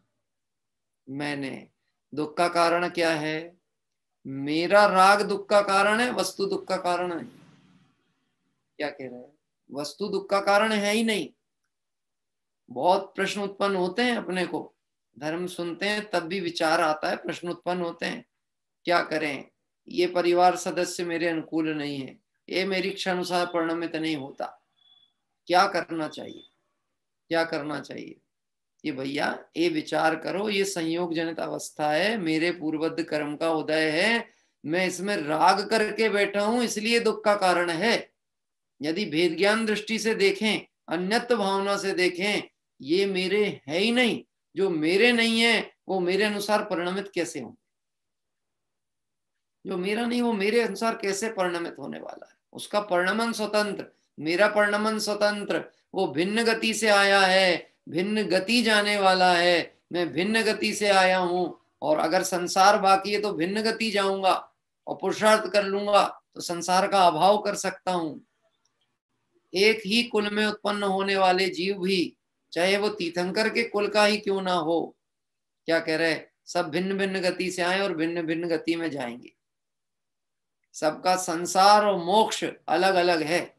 मैंने। दुख का कारण क्या है? मेरा राग दुख का कारण है, वस्तु दुख का कारण है। क्या कह रहे हैं? वस्तु दुख का कारण है ही नहीं। बहुत प्रश्न उत्पन्न होते हैं अपने को, धर्म सुनते हैं तब भी विचार आता है, प्रश्न उत्पन्न होते हैं, क्या करें, ये परिवार सदस्य मेरे अनुकूल नहीं है, ये मेरी इच्छा अनुसार परिणमित नहीं होता, क्या करना चाहिए, क्या करना चाहिए? ये भैया ये विचार करो, ये संयोग जनित अवस्था है, मेरे पूर्वबद्ध कर्म का उदय है, मैं इसमें राग करके बैठा हूं इसलिए दुख का कारण है। यदि भेद ज्ञान दृष्टि से देखें, अन्यत्व भावना से देखें, ये मेरे है ही नहीं, जो मेरे नहीं है वो मेरे अनुसार परिणमित कैसे होंगे? जो मेरा नहीं वो मेरे अनुसार कैसे परिणमित होने वाला है? उसका परिणमन स्वतंत्र, मेरा परिणमन स्वतंत्र। वो भिन्न गति से आया है, भिन्न गति जाने वाला है, मैं भिन्न गति से आया हूं। और अगर संसार बाकी है तो भिन्न गति जाऊंगा और पुरुषार्थ कर लूंगा तो संसार का अभाव कर सकता हूं। एक ही कुल में उत्पन्न होने वाले जीव भी, चाहे वो तीर्थंकर के कुल का ही क्यों ना हो, क्या कह रहे, सब भिन्न भिन्न गति से आए और भिन्न भिन्न गति में जाएंगे। सबका संसार और मोक्ष अलग अलग है,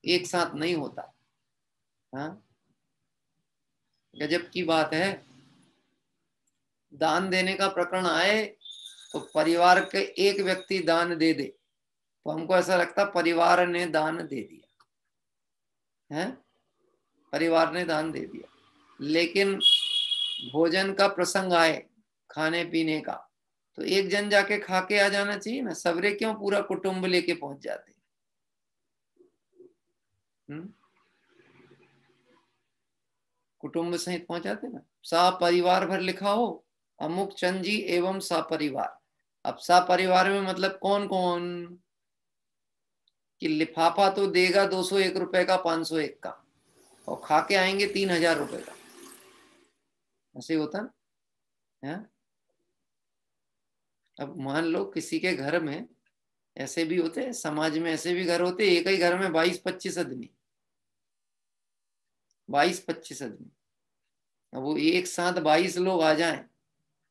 एक साथ नहीं होता। हाँ, गजब की बात है। दान देने का प्रकरण आए तो परिवार के एक व्यक्ति दान दे दे तो हमको ऐसा लगता परिवार ने दान दे दिया है, परिवार ने दान दे दिया। लेकिन भोजन का प्रसंग आए, खाने पीने का, तो एक जन जाके खा के आ जाना चाहिए ना। सवेरे क्यों पूरा कुटुंब लेके पहुंच जाते? कुटुंब सहित पहुंच जाते ना। सा परिवार भर लिखा हो, अमुक चंद जी एवं सा परिवार। अब सा परिवार में मतलब कौन कौन? कि लिफाफा तो देगा 201 रुपए का, 501 का, और खा के आएंगे 3000 रुपए का। ऐसे होता ना है? अब मान लो किसी के घर में ऐसे भी होते हैं, समाज में ऐसे भी घर होते, एक ही घर में 22-25 आदमी, 22-25 आदमी। अब वो एक साथ 22 लोग आ जाएं,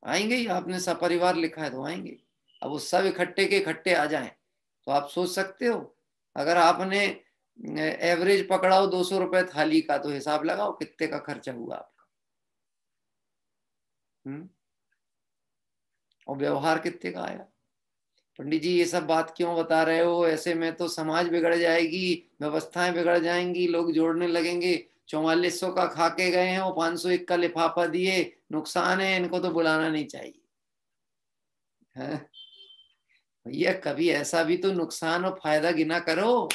आएंगे ही, आपने सपरिवार लिखा है तो आएंगे। अब वो सब इकट्ठे के इकट्ठे आ जाएं तो आप सोच सकते हो, अगर आपने एवरेज पकड़ाओ 200 रुपए थाली का, तो हिसाब लगाओ कितने का खर्चा हुआ आपका। और व्यवहार कितने का आया? पंडित जी ये सब बात क्यों बता रहे हो? ऐसे में तो समाज बिगड़ जाएगी, व्यवस्थाएं बिगड़ जाएंगी, लोग जोड़ने लगेंगे। 4400 का खा के गए हैं, वो 501 का लिफाफा दिए, नुकसान है, इनको तो बुलाना नहीं चाहिए है? भैया कभी ऐसा भी तो नुकसान और फायदा गिना करो,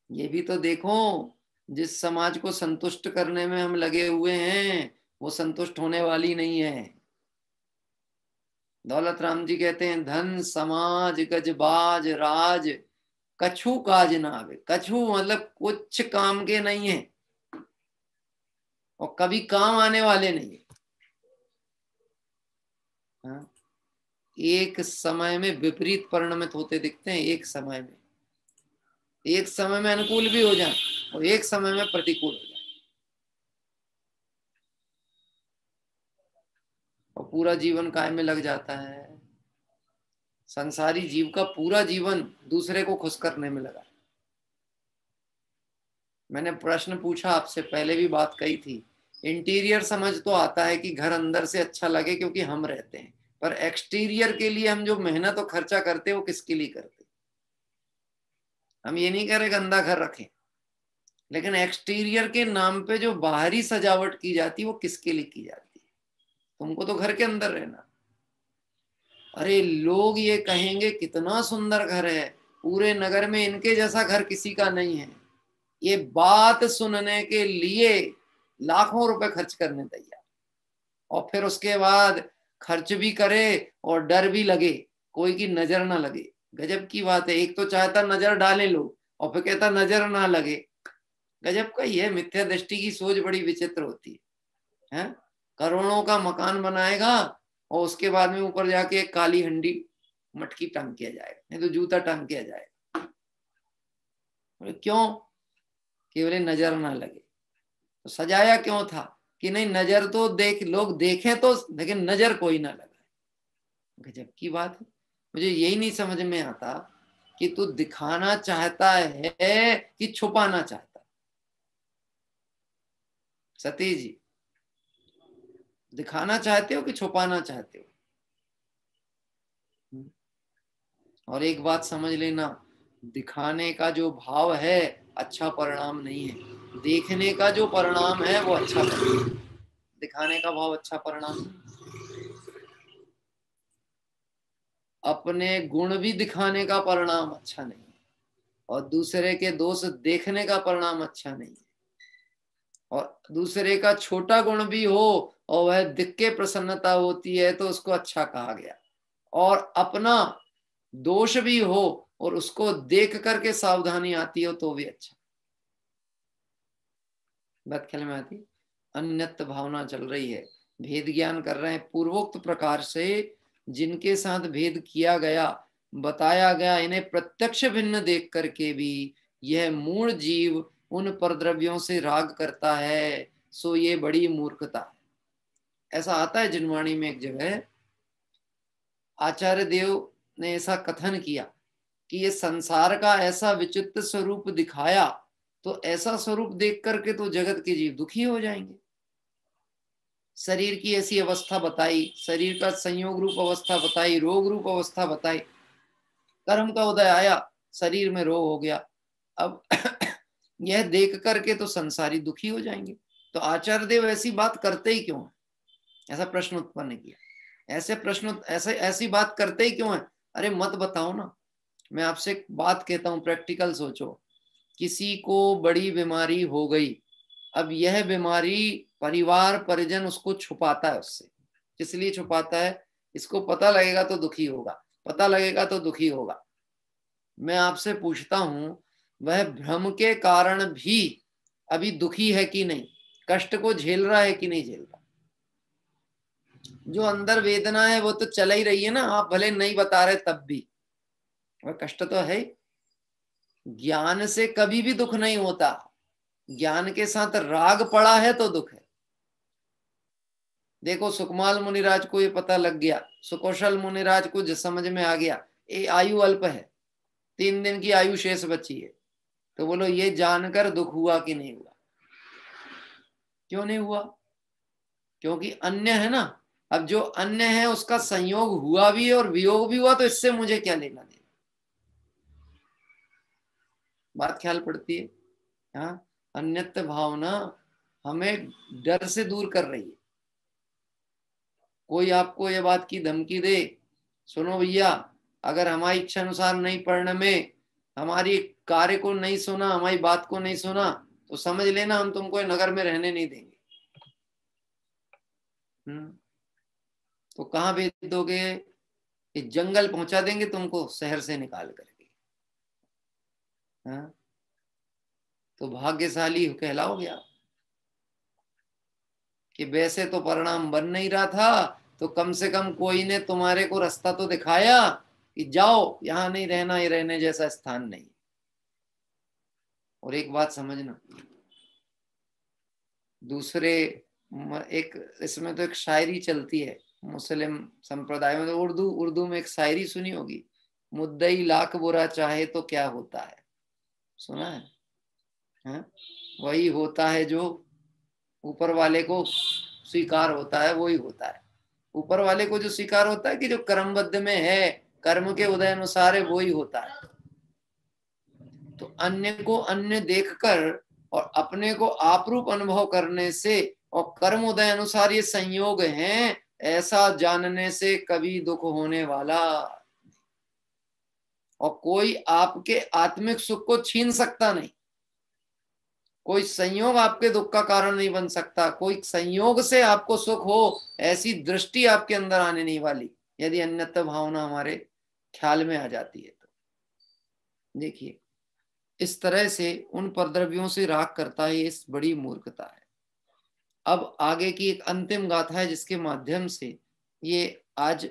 ये भी तो देखो। जिस समाज को संतुष्ट करने में हम लगे हुए हैं वो संतुष्ट होने वाली नहीं है। दौलत राम जी कहते हैं, धन समाज गजबाज राज कछु काज ना आवे। कछु मतलब कुछ काम के नहीं है और कभी काम आने वाले नहीं है। हाँ? एक समय में विपरीत परिणमित होते दिखते हैं, एक समय में अनुकूल भी हो जाए और एक समय में प्रतिकूल हो जाए, और पूरा जीवन काय में लग जाता है। संसारी जीव का पूरा जीवन दूसरे को खुश करने में लगा। मैंने प्रश्न पूछा आपसे, पहले भी बात कही थी, इंटीरियर समझ तो आता है कि घर अंदर से अच्छा लगे क्योंकि हम रहते हैं, पर एक्सटीरियर के लिए हम जो मेहनत और खर्चा करते हैं वो किसके लिए करते? हम ये नहीं कह रहे गंदा घर रखें, लेकिन एक्सटीरियर के नाम पे जो बाहरी सजावट की जाती है वो किसके लिए की जाती है? तुमको तो घर के अंदर रहना। अरे लोग ये कहेंगे कितना सुंदर घर है, पूरे नगर में इनके जैसा घर किसी का नहीं है। ये बात सुनने के लिए लाखों रुपए खर्च करने तैयार, और फिर उसके बाद खर्च भी करे और डर भी लगे कोई की नजर ना लगे। गजब की बात है, एक तो चाहता नजर डाले लोग और फिर कहता नजर ना लगे। गजब का ही है, मिथ्या दृष्टि की सोच बड़ी विचित्र होती है? करोड़ों का मकान बनाएगा और उसके बाद में ऊपर जाके एक काली हंडी मटकी टांग किया जाएगा, नहीं तो जूता टांग किया जाएगा। क्यों? केवल नजर ना लगे। तो सजाया क्यों था कि नहीं नजर तो देख, लोग देखें तो, लेकिन नजर कोई ना लगाए। गजब की बात है। मुझे यही नहीं समझ में आता कि तू दिखाना चाहता है कि छुपाना चाहता है? सतीश जी, दिखाना चाहते हो कि छुपाना चाहते हो? और एक बात समझ लेना, दिखाने का जो भाव है अच्छा परिणाम नहीं है, देखने का जो परिणाम है वो अच्छा परिणाम। दिखाने का भाव अच्छा परिणाम नहीं। अपने गुण भी दिखाने का परिणाम अच्छा नहीं। और दूसरे के दोष देखने का परिणाम अच्छा नहीं है, और दूसरे का छोटा गुण भी हो और वह दिख के प्रसन्नता होती है तो उसको अच्छा कहा गया, और अपना दोष भी हो और उसको देख करके सावधानी आती हो तो भी अच्छा। बात ख्याल में आती? अन्यत्व भावना चल रही है, भेद ज्ञान कर रहे हैं पूर्वोक्त प्रकार से। जिनके साथ भेद किया गया, बताया गया, इन्हें प्रत्यक्ष भिन्न देख करके भी यह मूल जीव उन परद्रव्यों से राग करता है, सो ये बड़ी मूर्खता है। ऐसा आता है जिनवाणी में एक जगह, आचार्य देव ने ऐसा कथन किया कि ये संसार का ऐसा विचित्र स्वरूप दिखाया, तो ऐसा स्वरूप देख करके तो जगत के जीव दुखी हो जाएंगे। शरीर की ऐसी अवस्था बताई, शरीर का संयोग रूप अवस्था बताई, रोग रूप अवस्था बताई, कर्म का उदय आया, शरीर में रोग हो गया। अब यह देख करके तो संसारी दुखी हो जाएंगे, तो आचार्य देव ऐसी बात करते ही क्यों है? ऐसा प्रश्न उत्पन्न किया। ऐसी बात करते ही क्यों है? अरे मत बताओ ना। मैं आपसे एक बात कहता हूं, प्रैक्टिकल सोचो। किसी को बड़ी बीमारी हो गई, अब यह बीमारी परिवार परिजन उसको छुपाता है उससे। किस लिए छुपाता है? इसको पता लगेगा तो दुखी होगा, पता लगेगा तो दुखी होगा। मैं आपसे पूछता हूं, वह भ्रम के कारण भी अभी दुखी है कि नहीं? कष्ट को झेल रहा है कि नहीं झेल रहा? जो अंदर वेदना है वो तो चल ही रही है ना, आप भले नहीं बता रहे तब भी वह कष्ट तो है। ज्ञान से कभी भी दुख नहीं होता, ज्ञान के साथ राग पड़ा है तो दुख है। देखो सुकमाल मुनिराज को ये पता लग गया, सुकौशल मुनिराज को जो समझ में आ गया, ये आयु अल्प है, 3 दिन की आयु शेष बची है, तो बोलो ये जानकर दुख हुआ कि नहीं हुआ? क्यों नहीं हुआ? क्योंकि अन्य है ना। अब जो अन्य है उसका संयोग हुआ भी और वियोग भी हुआ, तो इससे मुझे क्या लेना देना? बात ख्याल पड़ती है? हाँ, अन्यत्व भावना हमें डर से दूर कर रही है। कोई आपको ये बात की धमकी दे, सुनो भैया, अगर हमारी इच्छा अनुसार नहीं पढ़ने में, हमारी कार्य को नहीं सुना, हमारी बात को नहीं सुना, तो समझ लेना हम तुमको नगर में रहने नहीं देंगे। तो कहाँ भेज दोगे? इस जंगल पहुंचा देंगे तुमको, शहर से निकाल करके। हाँ, तो भाग्यशाली कहलाओगे आप कि वैसे तो परिणाम बन नहीं रहा था, तो कम से कम कोई ने तुम्हारे को रास्ता तो दिखाया कि जाओ, यहां नहीं रहना, ये रहने जैसा स्थान नहीं। और एक बात समझना, दूसरे एक इसमें तो एक शायरी चलती है मुस्लिम संप्रदाय में, तो उर्दू में एक शायरी सुनी होगी, मुद्दई लाख बुरा चाहे तो क्या होता है, सुना है? हाँ? वही होता है जो ऊपर वाले को स्वीकार होता है, वही होता है। ऊपर वाले को जो स्वीकार होता है कि जो कर्मबद्ध में है, कर्म के उदय अनुसार है, वही होता है। तो अन्य को अन्य देखकर और अपने को आपरूप अनुभव करने से और कर्म उदय अनुसार ये संयोग हैं, ऐसा जानने से कभी दुख होने वाला, और कोई आपके आत्मिक सुख को छीन सकता नहीं। कोई संयोग आपके दुख का कारण नहीं बन सकता, कोई संयोग से आपको सुख हो ऐसी दृष्टि आपके अंदर आने नहीं वाली, यदि अन्यत्व भावना हमारे ख्याल में आ जाती है तो। देखिए, इस तरह से उन परद्रव्यों से राग करता है, ये बड़ी मूर्खता है। अब आगे की एक अंतिम गाथा है जिसके माध्यम से ये आज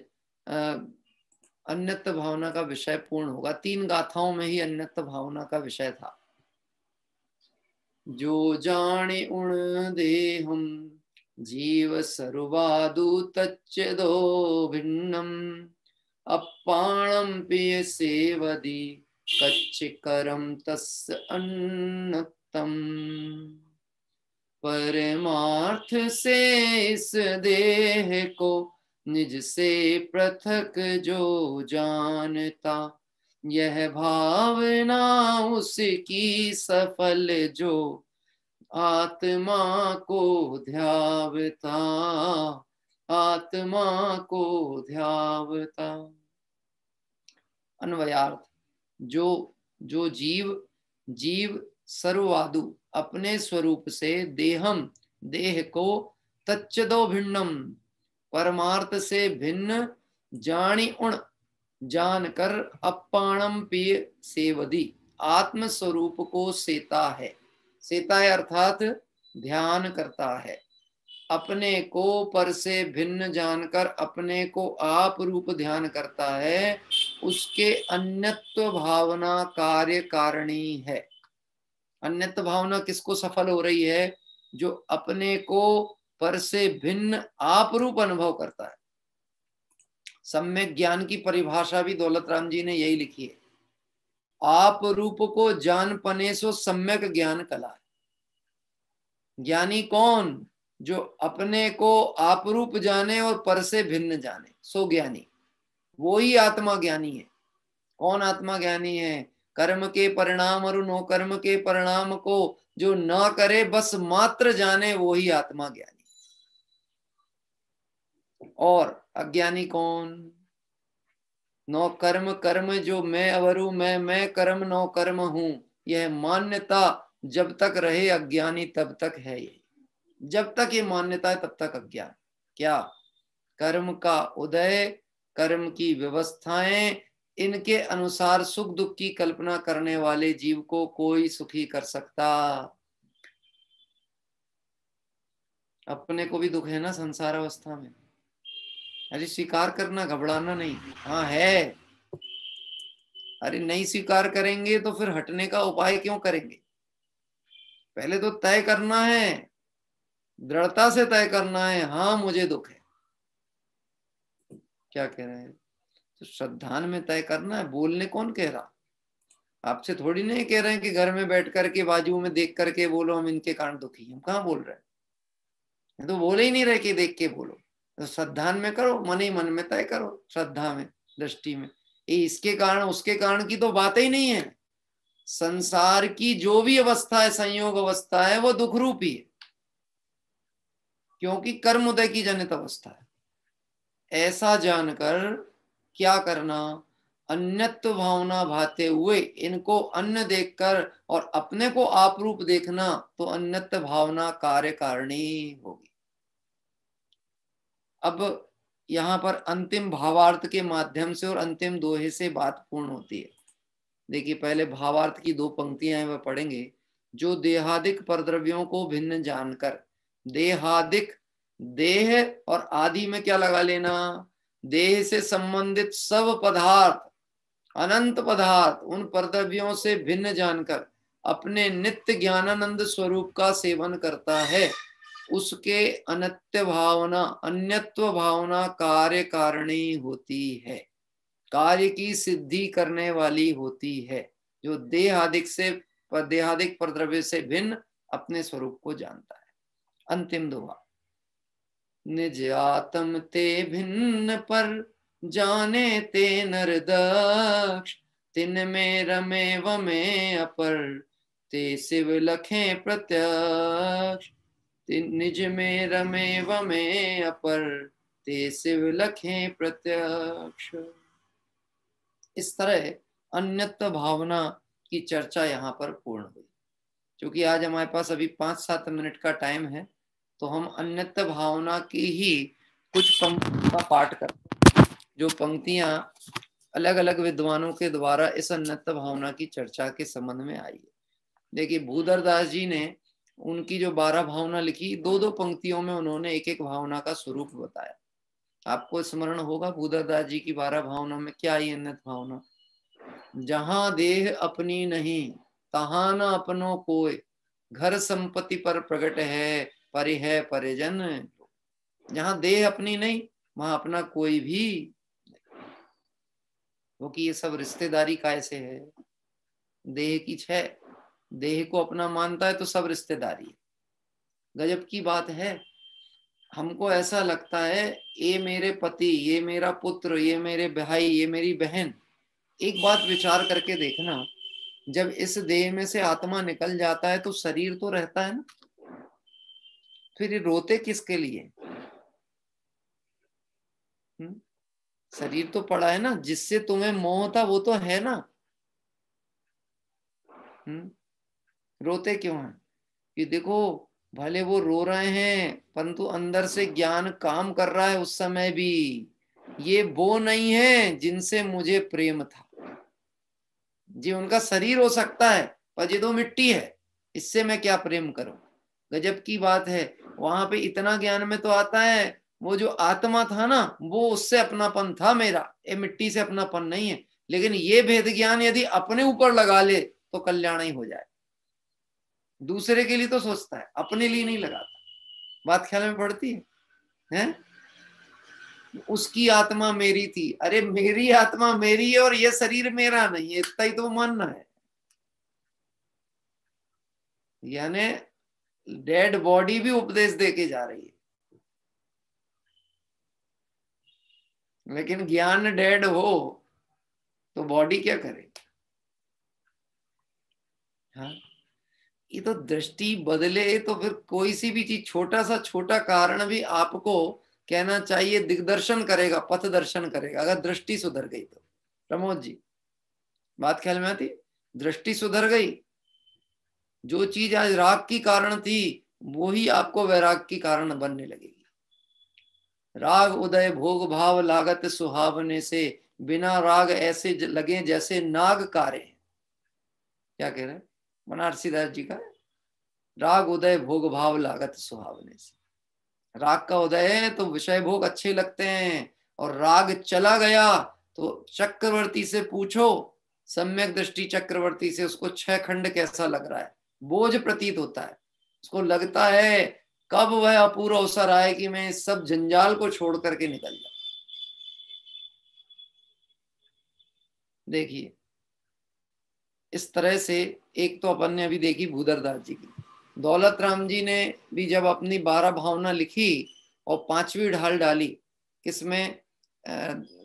अन्यत्व भावना का विषय पूर्ण होगा। 3 गाथाओं में ही अन्यत्व भावना का विषय था। जो जाने उण देहम जीव सर्वादु तच्चदो भिन्नम अपाणम पिय सेवदी कच्चिकरम तस्य अन्नतम। परमार्थ से इस देह को निज से पृथक जो जानता, यह भावना उसकी सफल जो आत्मा को ध्यावता, आत्मा को ध्यावता। अन्वयार्थ, जो जो जीव सर्ववादु अपने स्वरूप से देहम देह को तच्चदो भिन्नम परमार्थ से भिन्न जानी उण जानकर अपाणम पिय सेवदी आत्म स्वरूप को सेता है अर्थात ध्यान करता है। अपने को पर से भिन्न जानकर अपने को आप रूप ध्यान करता है, उसके अन्यत्व भावना कार्य कारिणी है। अन्यत्व भावना किसको सफल हो रही है? जो अपने को पर से भिन्न आप रूप अनुभव करता है। सम्यक ज्ञान की परिभाषा भी दौलत राम जी ने यही लिखी है, आप रूप को जान पने सो सम्यक ज्ञान कला है। ज्ञानी कौन? जो अपने को आप रूप जाने और पर से भिन्न जाने, सो ज्ञानी, वो ही आत्मा ज्ञानी है। कौन आत्मा ज्ञानी है? कर्म के परिणाम और नो कर्म के परिणाम को जो न करे बस मात्र जाने, वो ही आत्मा ज्ञानी। और अज्ञानी कौन? नो कर्म कर्म जो मैं अवरु मैं कर्म नो कर्म हूं, यह मान्यता जब तक रहे अज्ञानी तब तक है। ये जब तक ये मान्यता है तब तक अज्ञान। क्या? कर्म का उदय, कर्म की व्यवस्थाएं, इनके अनुसार सुख दुख की कल्पना करने वाले जीव को कोई सुखी कर सकता? अपने को भी दुख है ना संसार अवस्था में। अरे स्वीकार करना, घबराना नहीं। हाँ है। अरे नहीं स्वीकार करेंगे तो फिर हटने का उपाय क्यों करेंगे? पहले तो तय करना है, दृढ़ता से तय करना है, हाँ मुझे दुख है। क्या कह रहे हैं? तो श्रद्धान में तय करना है। बोलने कौन कह रहा? आपसे थोड़ी नहीं कह रहे हैं कि घर में बैठ करके बाजू में देख करके बोलो हम इनके कारण दुखी। हम कहाँ बोल रहे हैं? तो बोले ही नहीं रहे कि देख के बोलो। तो श्रद्धान में करो, मन ही मन में तय करो, श्रद्धा में, दृष्टि में। इसके कारण उसके कारण की तो बात ही नहीं है। संसार की जो भी अवस्था है, संयोग अवस्था है, वो दुख रूपी है, क्योंकि कर्म उदय की जनित अवस्था है। ऐसा जानकर क्या करना? अन्यत्व भावना भाते हुए इनको अन्य देखकर और अपने को आप रूप देखना, तो अन्यत्व भावना कार्य कारिणी होगी। अब यहाँ पर अंतिम भावार्थ के माध्यम से और अंतिम दोहे से बात पूर्ण होती है। देखिए, पहले भावार्थ की दो पंक्तियां हैं वह पढ़ेंगे। जो देहादिक परद्रव्यों को भिन्न जानकर, देहादिक, देह और आदि में क्या लगा लेना? देह से संबंधित सब पदार्थ, अनंत पदार्थ, उन परद्रव्यों से भिन्न जानकर अपने नित्य ज्ञानानंद स्वरूप का सेवन करता है, उसके अनित्य भावना, अन्यत्व भावना कार्य कारिणी होती है, कार्य की सिद्धि करने वाली होती है। जो देहादिक परद्रव्य से भिन्न अपने स्वरूप को जानता है। अंतिम दोहा। निज आत्म ते भिन्न पर जाने ते नर दक्ष, तिन में रमे व में अपर, ते शिव लखें प्रत्यक्ष। निज में रमे व में अपर, ते शिव लखें प्रत्यक्ष। इस तरह अन्यत्व भावना की चर्चा यहाँ पर पूर्ण हुई। क्योंकि आज हमारे पास अभी 5-7 मिनट का टाइम है, तो हम अन्यत्व भावना की ही कुछ पंक्तियों का पाठ करते हैं, जो पंक्तियां अलग अलग विद्वानों के द्वारा इस अन्यत्व भावना की चर्चा के संबंध में आई है। देखिए, भूधर दास जी ने उनकी जो 12 भावना लिखी, 2-2 पंक्तियों में उन्होंने एक एक भावना का स्वरूप बताया। आपको स्मरण होगा भूधर दास जी की 12 भावना में क्या आई अन्यत्व भावना? जहां देह अपनी नहीं, तहां न अपनों कोय, घर संपत्ति पर प्रकट है, परि है परिजन। जहां देह अपनी नहीं, वहां अपना कोई भी, क्योंकि ये सब रिश्तेदारी कैसे है? देह की छह, देह को अपना मानता है तो सब रिश्तेदारी है। गजब की बात है। हमको ऐसा लगता है ये मेरे पति, ये मेरा पुत्र, ये मेरे भाई, ये मेरी बहन। एक बात विचार करके देखना, जब इस देह में से आत्मा निकल जाता है तो शरीर तो रहता है ना, फिर ये रोते किसके लिए? शरीर तो पड़ा है ना, जिससे तुम्हें मोह था वो तो है ना। रोते क्यों हैं? कि देखो भले वो रो रहे हैं परंतु अंदर से ज्ञान काम कर रहा है उस समय भी। ये वो नहीं है जिनसे मुझे प्रेम था। जी उनका शरीर हो सकता है पर ये तो मिट्टी है, इससे मैं क्या प्रेम करूं। गजब की बात है। वहां पे इतना ज्ञान में तो आता है वो जो आत्मा था ना वो उससे अपनापन था मेरा, ये मिट्टी से अपनापन नहीं है। लेकिन ये भेद ज्ञान यदि अपने ऊपर लगा ले तो कल्याण ही हो जाए। दूसरे के लिए तो सोचता है, अपने लिए नहीं लगाता। बात ख्याल में पड़ती है, हैं? उसकी आत्मा मेरी थी, अरे मेरी आत्मा मेरी है और ये शरीर मेरा नहीं है, इतना ही तो मानना है। यानी डेड बॉडी भी उपदेश देके जा रही है, लेकिन ज्ञान डेड हो तो बॉडी क्या करे। हाँ, ये तो दृष्टि बदले तो फिर कोई सी भी चीज, छोटा सा छोटा कारण भी आपको कहना चाहिए दिग्दर्शन करेगा, पथ दर्शन करेगा, अगर दृष्टि सुधर गई तो। प्रमोद जी बात ख्याल में आती? दृष्टि सुधर गई, जो चीज आज राग की कारण थी वो ही आपको वैराग की कारण बनने लगेगी। राग उदय भोग भाव लागत सुहावने से, बिना राग ऐसे लगे जैसे नाग कारे। क्या कह रहे हैं बनारसी दास जी का? राग उदय भोग भाव लागत सुहावने से। राग का उदय है तो विषय भोग अच्छे लगते हैं, और राग चला गया तो चक्रवर्ती से पूछो, सम्यक दृष्टि चक्रवर्ती से, उसको 6 खंड कैसा लग रहा है? बोझ प्रतीत होता है। उसको लगता है कब वह अपूर्व अवसर आए कि मैं इस सब जंजाल को छोड़ करके निकल जाऊं। देखिए इस तरह से एक तो अपन ने अभी देखी भूधरदास जी की। दौलत राम जी ने भी जब अपनी 12 भावना लिखी और 5वीं ढाल डाली, किसमें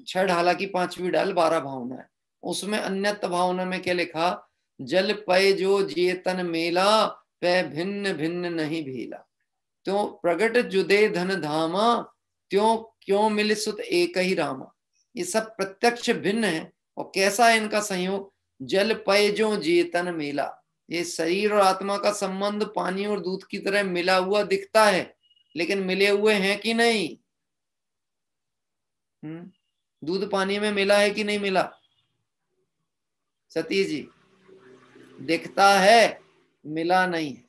6 ढाला की 5वीं ढाल 12 भावना है, उसमें अन्यत भावना में क्या लिखा? जल पय जो जेतन मेला, पै भिन्न भिन्न नहीं भेला, त्यों प्रगट जुदे धन धामा, त्यों क्यों मिल सुत एक ही रामा। ये सब प्रत्यक्ष भिन्न है। और कैसा है इनका संयोग? जल पय जो जेतन मेला, ये शरीर और आत्मा का संबंध पानी और दूध की तरह मिला हुआ दिखता है, लेकिन मिले हुए हैं कि नहीं? दूध पानी में मिला है कि नहीं मिला? सतीश जी दिखता है, मिला नहीं है।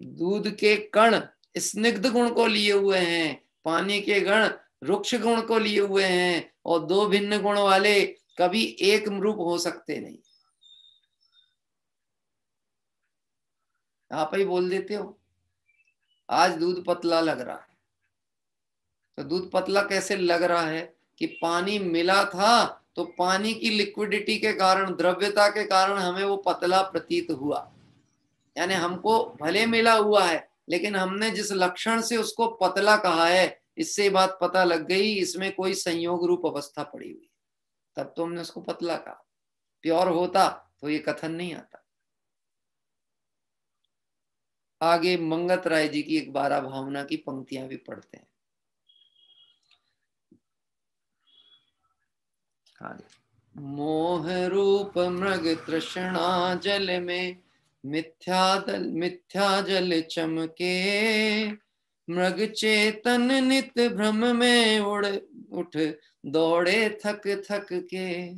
दूध के कण स्निग्ध गुण को लिए हुए हैं, पानी के गण रुक्ष गुण को लिए हुए हैं, और दो भिन्न गुण वाले कभी एक रूप हो सकते नहीं। आप ही बोल देते हो आज दूध पतला लग रहा है, तो दूध पतला कैसे लग रहा है? कि पानी मिला था तो पानी की लिक्विडिटी के कारण, द्रव्यता के कारण हमें वो पतला प्रतीत हुआ। यानी हमको भले मिला हुआ है लेकिन हमने जिस लक्षण से उसको पतला कहा है, इससे बात पता लग गई इसमें कोई संयोग रूप अवस्था पड़ी हुई, तब तो हमने उसको पतला कहा। प्योर होता तो ये कथन नहीं आता। आगे मंगत राय जी की एक 12 भावना की पंक्तियां भी पढ़ते हैं। मोह रूप मृग तृष्णा जल में, मिथ्या जल चमके, मृग चेतन नित भ्रम में उठ दौड़े थक थक के,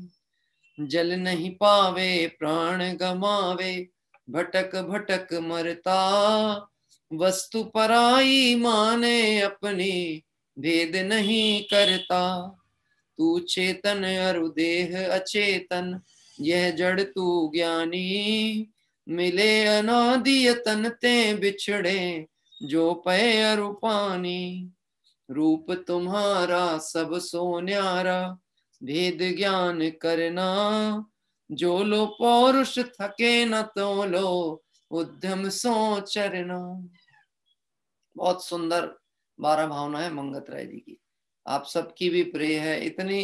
जल नहीं पावे प्राण गमावे, भटक भटक मरता, वस्तु पराई माने अपनी भेद नहीं करता, तू चेतन अरु देह अचेतन, यह जड़ तू ज्ञानी, मिले अनादि तन ते बिछड़े, जो पय अरु पानी, रूप तुम्हारा सब सो न्यारा, भेद ज्ञान करना, जो लो पौरुष थके न तो लो, उद्यम सो चरना। बहुत सुंदर 12 भावना है मंगत राय जी की, आप सबकी भी प्रिय है। इतनी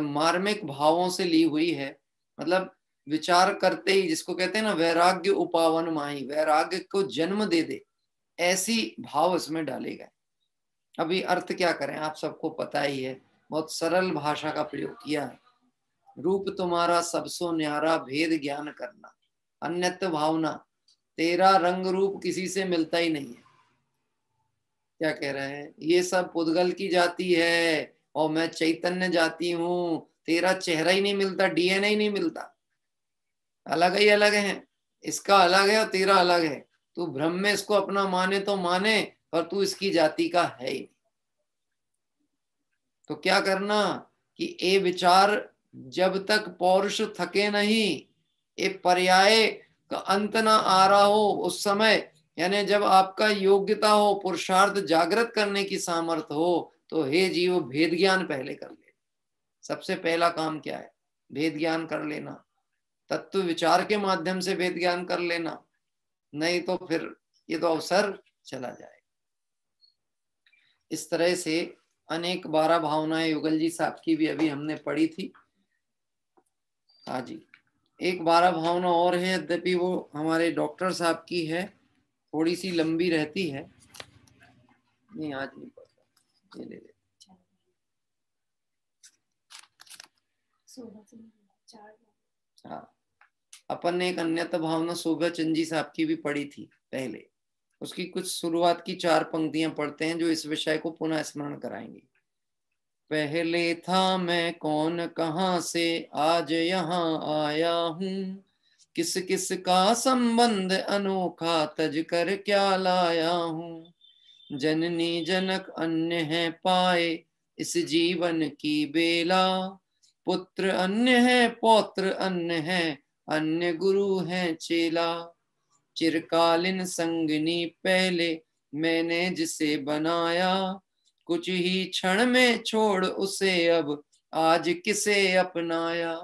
मार्मिक भावों से ली हुई है, मतलब विचार करते ही, जिसको कहते हैं ना वैराग्य उपावन माही, वैराग्य को जन्म दे दे, ऐसी भाव इसमें डाले गए। अभी अर्थ क्या करें, आप सबको पता ही है, बहुत सरल भाषा का प्रयोग किया है। रूप तुम्हारा सबसो न्यारा, भेद ज्ञान करना। अन्यत्व भावना, तेरा रंग रूप किसी से मिलता ही नहीं है। क्या कह रहे हैं, ये सब पुद्गल की जाति है और मैं चैतन्य जाति हूँ, तेरा चेहरा ही नहीं मिलता, डीएनए ही नहीं मिलता, अलग ही अलग है, इसका अलग है और तेरा अलग है। तू भ्रम में इसको अपना माने तो माने, पर तू इसकी जाति का है ही। तो क्या करना कि ए विचार जब तक पौरुष थके नहीं, ए पर्याय का अंत ना आ रहा हो उस समय, यानी जब आपका योग्यता हो, पुरुषार्थ जागृत करने की सामर्थ्य हो, तो हे जीव भेद ज्ञान पहले कर ले। सबसे पहला काम क्या है, भेद ज्ञान कर लेना, तत्व विचार के माध्यम से भेद ज्ञान कर लेना, नहीं तो फिर ये तो अवसर चला जाए। इस तरह से अनेक 12 भावनाएं युगल जी साहब की भी अभी हमने पढ़ी थी। हाँ जी, एक 12 भावना और है, यद्यपि वो हमारे डॉक्टर साहब की है, थोड़ी सी लंबी रहती है, नहीं आज नहीं पढ़ता, ये ले ले। हाँ, अपन ने एक अन्यथा भावना शोभा चंद जी साहब की भी पढ़ी थी पहले, उसकी कुछ शुरुआत की 4 पंक्तियां पढ़ते हैं जो इस विषय को पुनः स्मरण कराएंगे। पहले था मैं कौन कहां से आज यहाँ आया हूँ, किस किस का संबंध अनोखा तज कर क्या लाया हूँ, जननी जनक अन्य है पाए इस जीवन की बेला, पुत्र अन्य है पौत्र अन्य है अन्य गुरु है चेला, चिरकालीन संगनी पहले मैंने जिसे बनाया, कुछ ही क्षण में छोड़ उसे अब आज किसे अपनाया।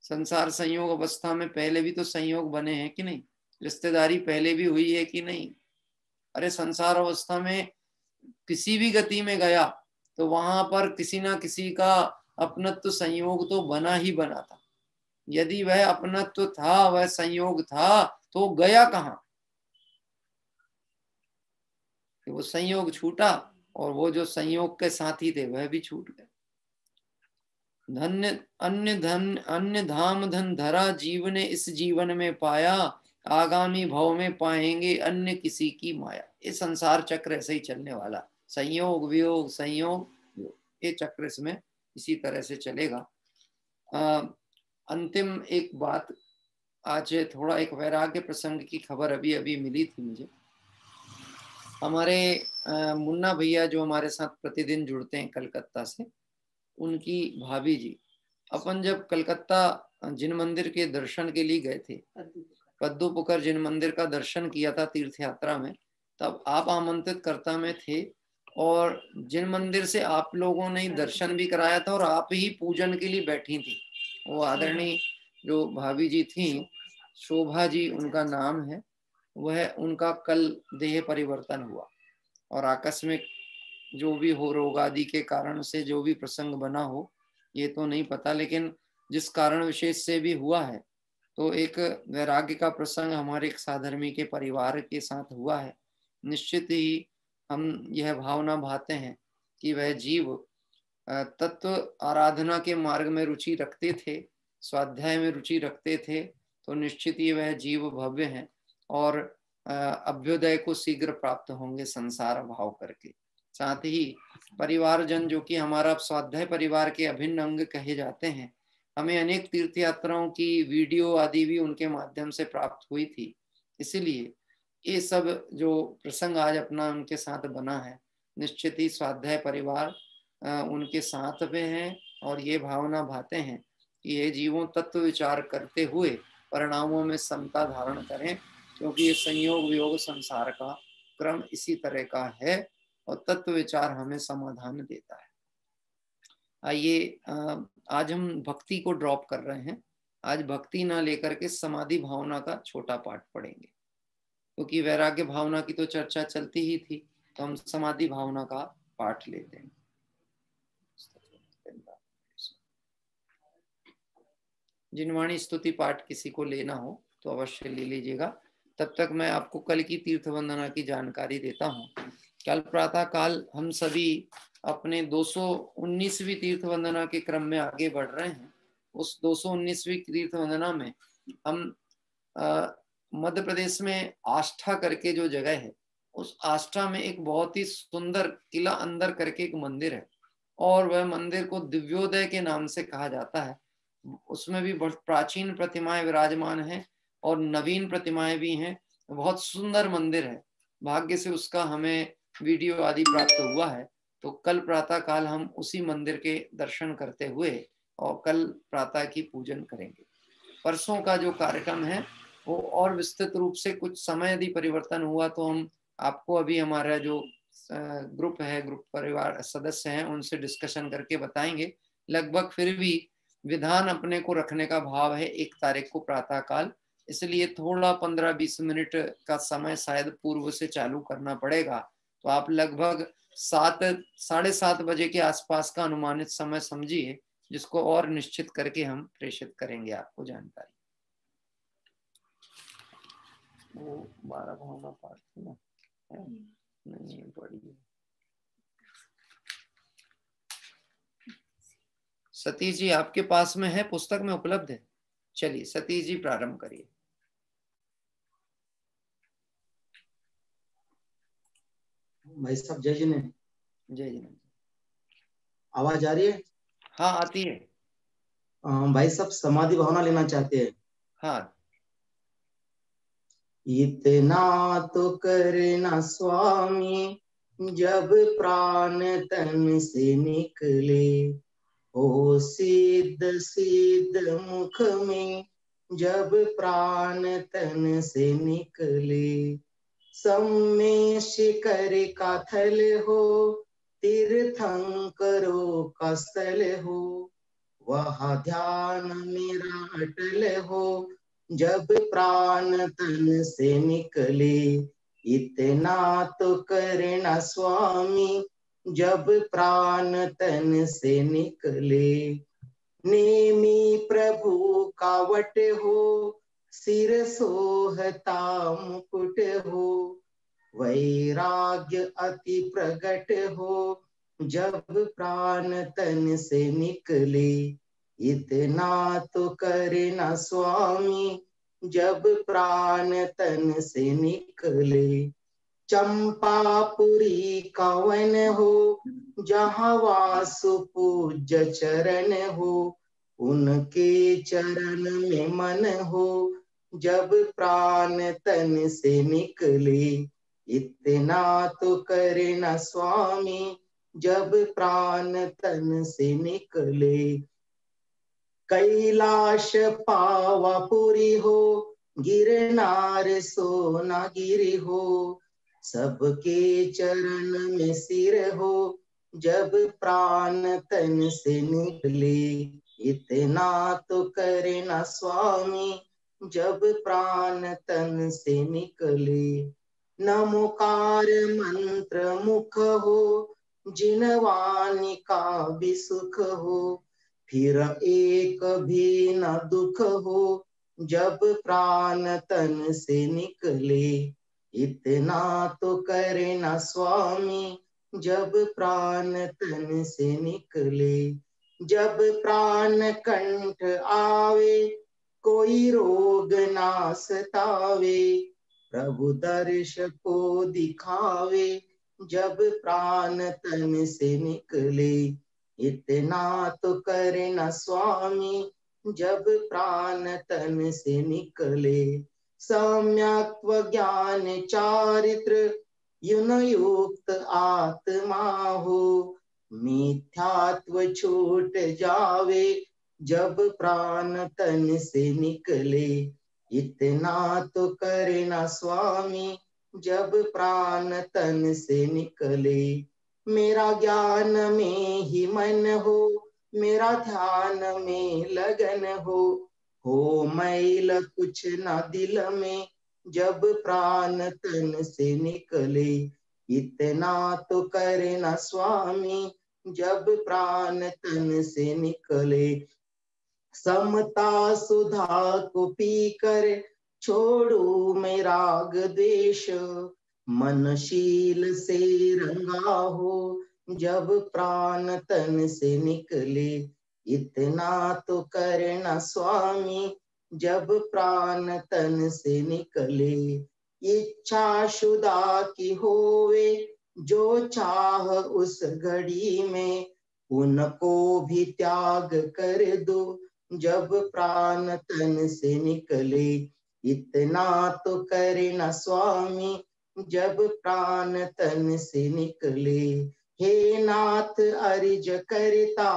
संसार संयोग अवस्था में पहले भी तो संयोग बने हैं कि नहीं, रिश्तेदारी पहले भी हुई है कि नहीं। अरे संसार अवस्था में किसी भी गति में गया तो वहां पर किसी ना किसी का अपनत्व संयोग तो बना ही बना था। यदि वह अपनत्व था, वह संयोग था, तो गया कहां, कि वो संयोग छूटा और वो जो संयोग के साथी थे वह भी छूट गए। धन्य अन्य धाम धन धरा जीव ने इस जीवन में पाया, आगामी भव में पाएंगे अन्य किसी की माया। ये संसार चक्र ऐसे ही चलने वाला, संयोग वियोग संयोग वियोग, ये चक्र इसमें इसी तरह से चलेगा। अंतिम एक बात, आज थोड़ा एक वैराग्य प्रसंग की खबर अभी अभी मिली थी मुझे। हमारे मुन्ना भैया जो हमारे साथ प्रतिदिन जुड़ते हैं कलकत्ता से, उनकी भाभी जी, अपन जब कलकत्ता जिन मंदिर के दर्शन के लिए गए थे, पद्दू पुकर जिन मंदिर का दर्शन किया था तीर्थ यात्रा में, तब आप आमंत्रित कर्ता में थे और जिन मंदिर से आप लोगों ने दर्शन भी कराया था और आप ही पूजन के लिए बैठी थी, वो आदरणीय जो भाभी जी थी, शोभा जी उनका नाम है, वह उनका कल देह परिवर्तन हुआ और आकस्मिक जो भी हो, रोग आदि के कारण से जो भी प्रसंग बना हो ये तो नहीं पता, लेकिन जिस कारण विशेष से भी हुआ है, तो एक वैराग्य का प्रसंग हमारे एक साधर्मी के परिवार के साथ हुआ है। निश्चित ही हम यह भावना भाते हैं कि वह जीव तत्व आराधना के मार्ग में रुचि रखते थे, स्वाध्याय में रुचि रखते थे, तो निश्चित ही वह जीव भव्य हैं और अभ्युदय को शीघ्र प्राप्त होंगे संसार भाव करके। साथ ही परिवारजन जो कि हमारा स्वाध्याय परिवार के अभिन्न अंग कहे जाते हैं, हमें अनेक तीर्थ यात्राओं की वीडियो आदि भी उनके माध्यम से प्राप्त हुई थी। इसीलिए ये सब जो प्रसंग आज अपना उनके साथ बना है, निश्चित ही स्वाध्याय परिवार उनके साथ में है और ये भावना भाते हैं कि ये जीवों तत्व विचार करते हुए परिणामों में समता धारण करें, क्योंकि ये संयोग वियोग संसार का क्रम इसी तरह का है और तत्व विचार हमें समाधान देता है। आइए आज हम भक्ति को ड्रॉप कर रहे हैं, आज भक्ति ना लेकर के समाधि भावना का छोटा पाठ पढ़ेंगे, क्योंकि वैराग्य भावना की तो चर्चा चलती ही थी, तो हम समाधि भावना का पाठ लेते हैं। जिनवाणी स्तुति पाठ किसी को लेना हो तो अवश्य ले लीजिएगा। तब तक मैं आपको कल की तीर्थ वंदना की जानकारी देता हूँ। कल प्रातः काल हम सभी अपने 219वीं तीर्थ वंदना के क्रम में आगे बढ़ रहे हैं। उस 219वीं तीर्थ वंदना में हम मध्य प्रदेश में आष्ठा करके जो जगह है, उस आष्ठा में एक बहुत ही सुंदर किला अंदर करके एक मंदिर है, और वह मंदिर को दिव्योदय के नाम से कहा जाता है। उसमें भी बहुत प्राचीन प्रतिमाएं विराजमान हैं और नवीन प्रतिमाएं भी हैं। बहुत सुंदर मंदिर है। भाग्य से उसका हमें वीडियो आदि प्राप्त हुआ है, तो कल प्रातः काल हम उसी मंदिर के दर्शन करते हुए और कल प्रातः की पूजन करेंगे। परसों का जो कार्यक्रम है वो और विस्तृत रूप से, कुछ समय यदि परिवर्तन हुआ तो हम आपको अभी हमारा जो ग्रुप है, ग्रुप परिवार सदस्य हैं, उनसे डिस्कशन करके बताएंगे। लगभग फिर भी विधान अपने को रखने का भाव है 1 तारीख को प्रातः काल, इसलिए थोड़ा 15-20 मिनट का समय शायद पूर्व से चालू करना पड़ेगा। तो आप लगभग 7-7:30 बजे के आसपास का अनुमानित समय समझिए, जिसको और निश्चित करके हम प्रेषित करेंगे आपको जानकारी। वो 12 भावना पाठ थी ना, नहीं पढ़ी। सतीश जी आपके पास में है, पुस्तक में उपलब्ध है? चलिए सतीश जी प्रारंभ करिए। भाई साहब जय जिने। जय जिने। आवाज आ रही है? हाँ आती है। भाई साहब समाधि भावना लेना चाहते हैं। हाँ। इतना तो करना स्वामी जब प्राण तन से निकले, हो सिद्ध सिद्ध मुख में जब प्राण तन से निकले। सम्मेश कर का थल हो, तीर्थंकरों का स्थल हो, वह ध्यान मेरा अटल हो जब प्राण तन से निकले। इतना तो करना स्वामी जब प्राण तन से निकले। नेमी प्रभु का वट हो, सिर सोहता मुकुट हो, वैराग्य अति प्रगट हो जब प्राण तन से निकले। इतना तो करना स्वामी जब प्राण तन से निकले। चंपापुरी का वन हो, जहाँ वासु पूज्य चरण हो, उनके चरण में मन हो जब प्राण तन से निकले। इतना तो करना स्वामी जब प्राण तन से निकले। कैलाश पावापुरी हो, गिरनार सोनागिरी हो, सबके चरण में सिर हो जब प्राण तन से निकले। इतना तो करना स्वामी जब प्राण तन से निकले। नमोकार मंत्र मुख हो, जिन वाणी का भी सुख हो, फिर एक भी न दुख हो जब प्राण तन से निकले। इतना तो करना स्वामी जब प्राण तन से निकले। जब प्राण कंठ आवे, कोई रोग ना सतावे, प्रभु दर्श को दिखावे जब प्राण तन से निकले। इतना तो करना स्वामी जब प्राण तन से निकले। सम्यक्त्व ज्ञान चारित्र युन युक्त आत्मा हो, मिथ्यात्व छूट जावे जब प्राण तन से निकले। इतना तो करना स्वामी जब प्राण तन से निकले। मेरा ज्ञान में ही मन हो, मेरा ध्यान में लगन हो मैल कुछ ना दिल में जब प्राण तन से निकले। इतना तो करना स्वामी जब प्राण तन से निकले। समता सुधा को पीकर छोड़ू मैं राग द्वेष, मनशील से रंगा हो जब प्राण तन से निकले। इतना तो करना स्वामी जब प्राण तन से निकले। इच्छा शुदा की होवे जो चाह उस घड़ी में, उनको भी त्याग कर दो जब प्राण तन से निकले। इतना तो करे न स्वामी जब प्राण तन से निकले। हे नाथ अर्ज करता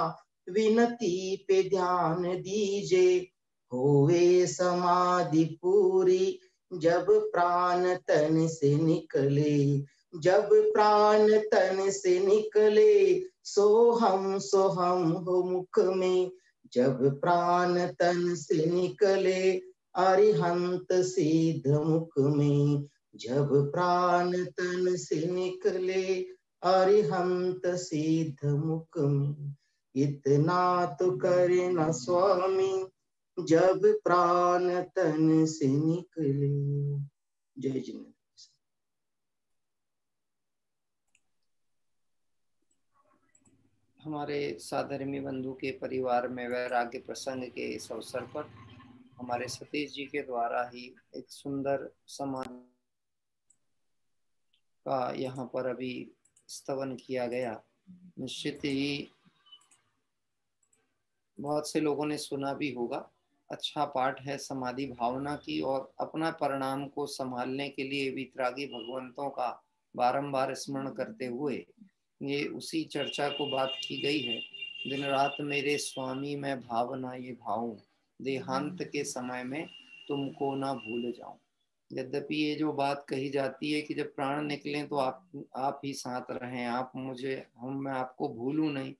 विनती पे ध्यान दीजे, होवे समाधि पूरी जब प्राण तन से निकले। जब प्राण तन से निकले सोहम हो मुख में, जब प्राण तन से निकले अरिहंत सिद्ध मुख में। जब प्राण तन से निकले अरिहंत सिद्ध मुख में। इतना तो करे न स्वामी जब प्राण तन से निकले। जय जिनेन्द्र। हमारे साधर्मी बंधु के परिवार में वैराग्य प्रसंग के इस अवसर पर हमारे सतीश जी के द्वारा ही एक सुंदर समाधि का यहाँ पर अभी स्तवन किया गया। निश्चित ही बहुत से लोगों ने सुना भी होगा। अच्छा पाठ है समाधि भावना की, और अपना परिणाम को संभालने के लिए वितरागी भगवंतों का बारंबार स्मरण करते हुए ये उसी चर्चा को बात की गई है। दिन रात मेरे स्वामी मैं भावना ये भाऊं, देहांत के समय में तुमको ना भूल जाऊं। यद्यपि ये जो बात कही जाती है कि जब प्राण निकले तो आप ही साथ रहें, आप मुझे मैं आपको भूलूं नहीं,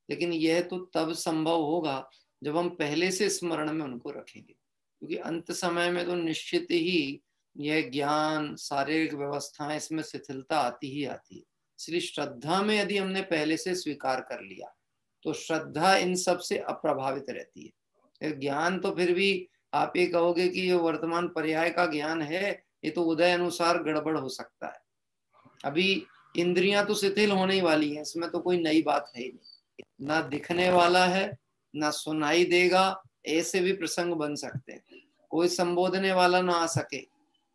लेकिन यह तो तब संभव होगा जब हम पहले से स्मरण में उनको रखेंगे, क्योंकि अंत समय में तो निश्चित ही यह ज्ञान शारीरिक व्यवस्थाएं इसमें शिथिलता आती ही आती है। इसलिए श्रद्धा में यदि हमने पहले से स्वीकार कर लिया तो श्रद्धा इन सब से अप्रभावित रहती है। ज्ञान तो फिर भी आप ये कहोगे कि ये वर्तमान पर्याय का ज्ञान है, ये तो उदय अनुसार गड़बड़ हो सकता है। अभी इंद्रियां तो शिथिल होने ही वाली है, इसमें तो कोई नई बात है ही नहीं। ना दिखने वाला है ना सुनाई देगा, ऐसे भी प्रसंग बन सकते हैं। कोई संबोधने वाला ना आ सके,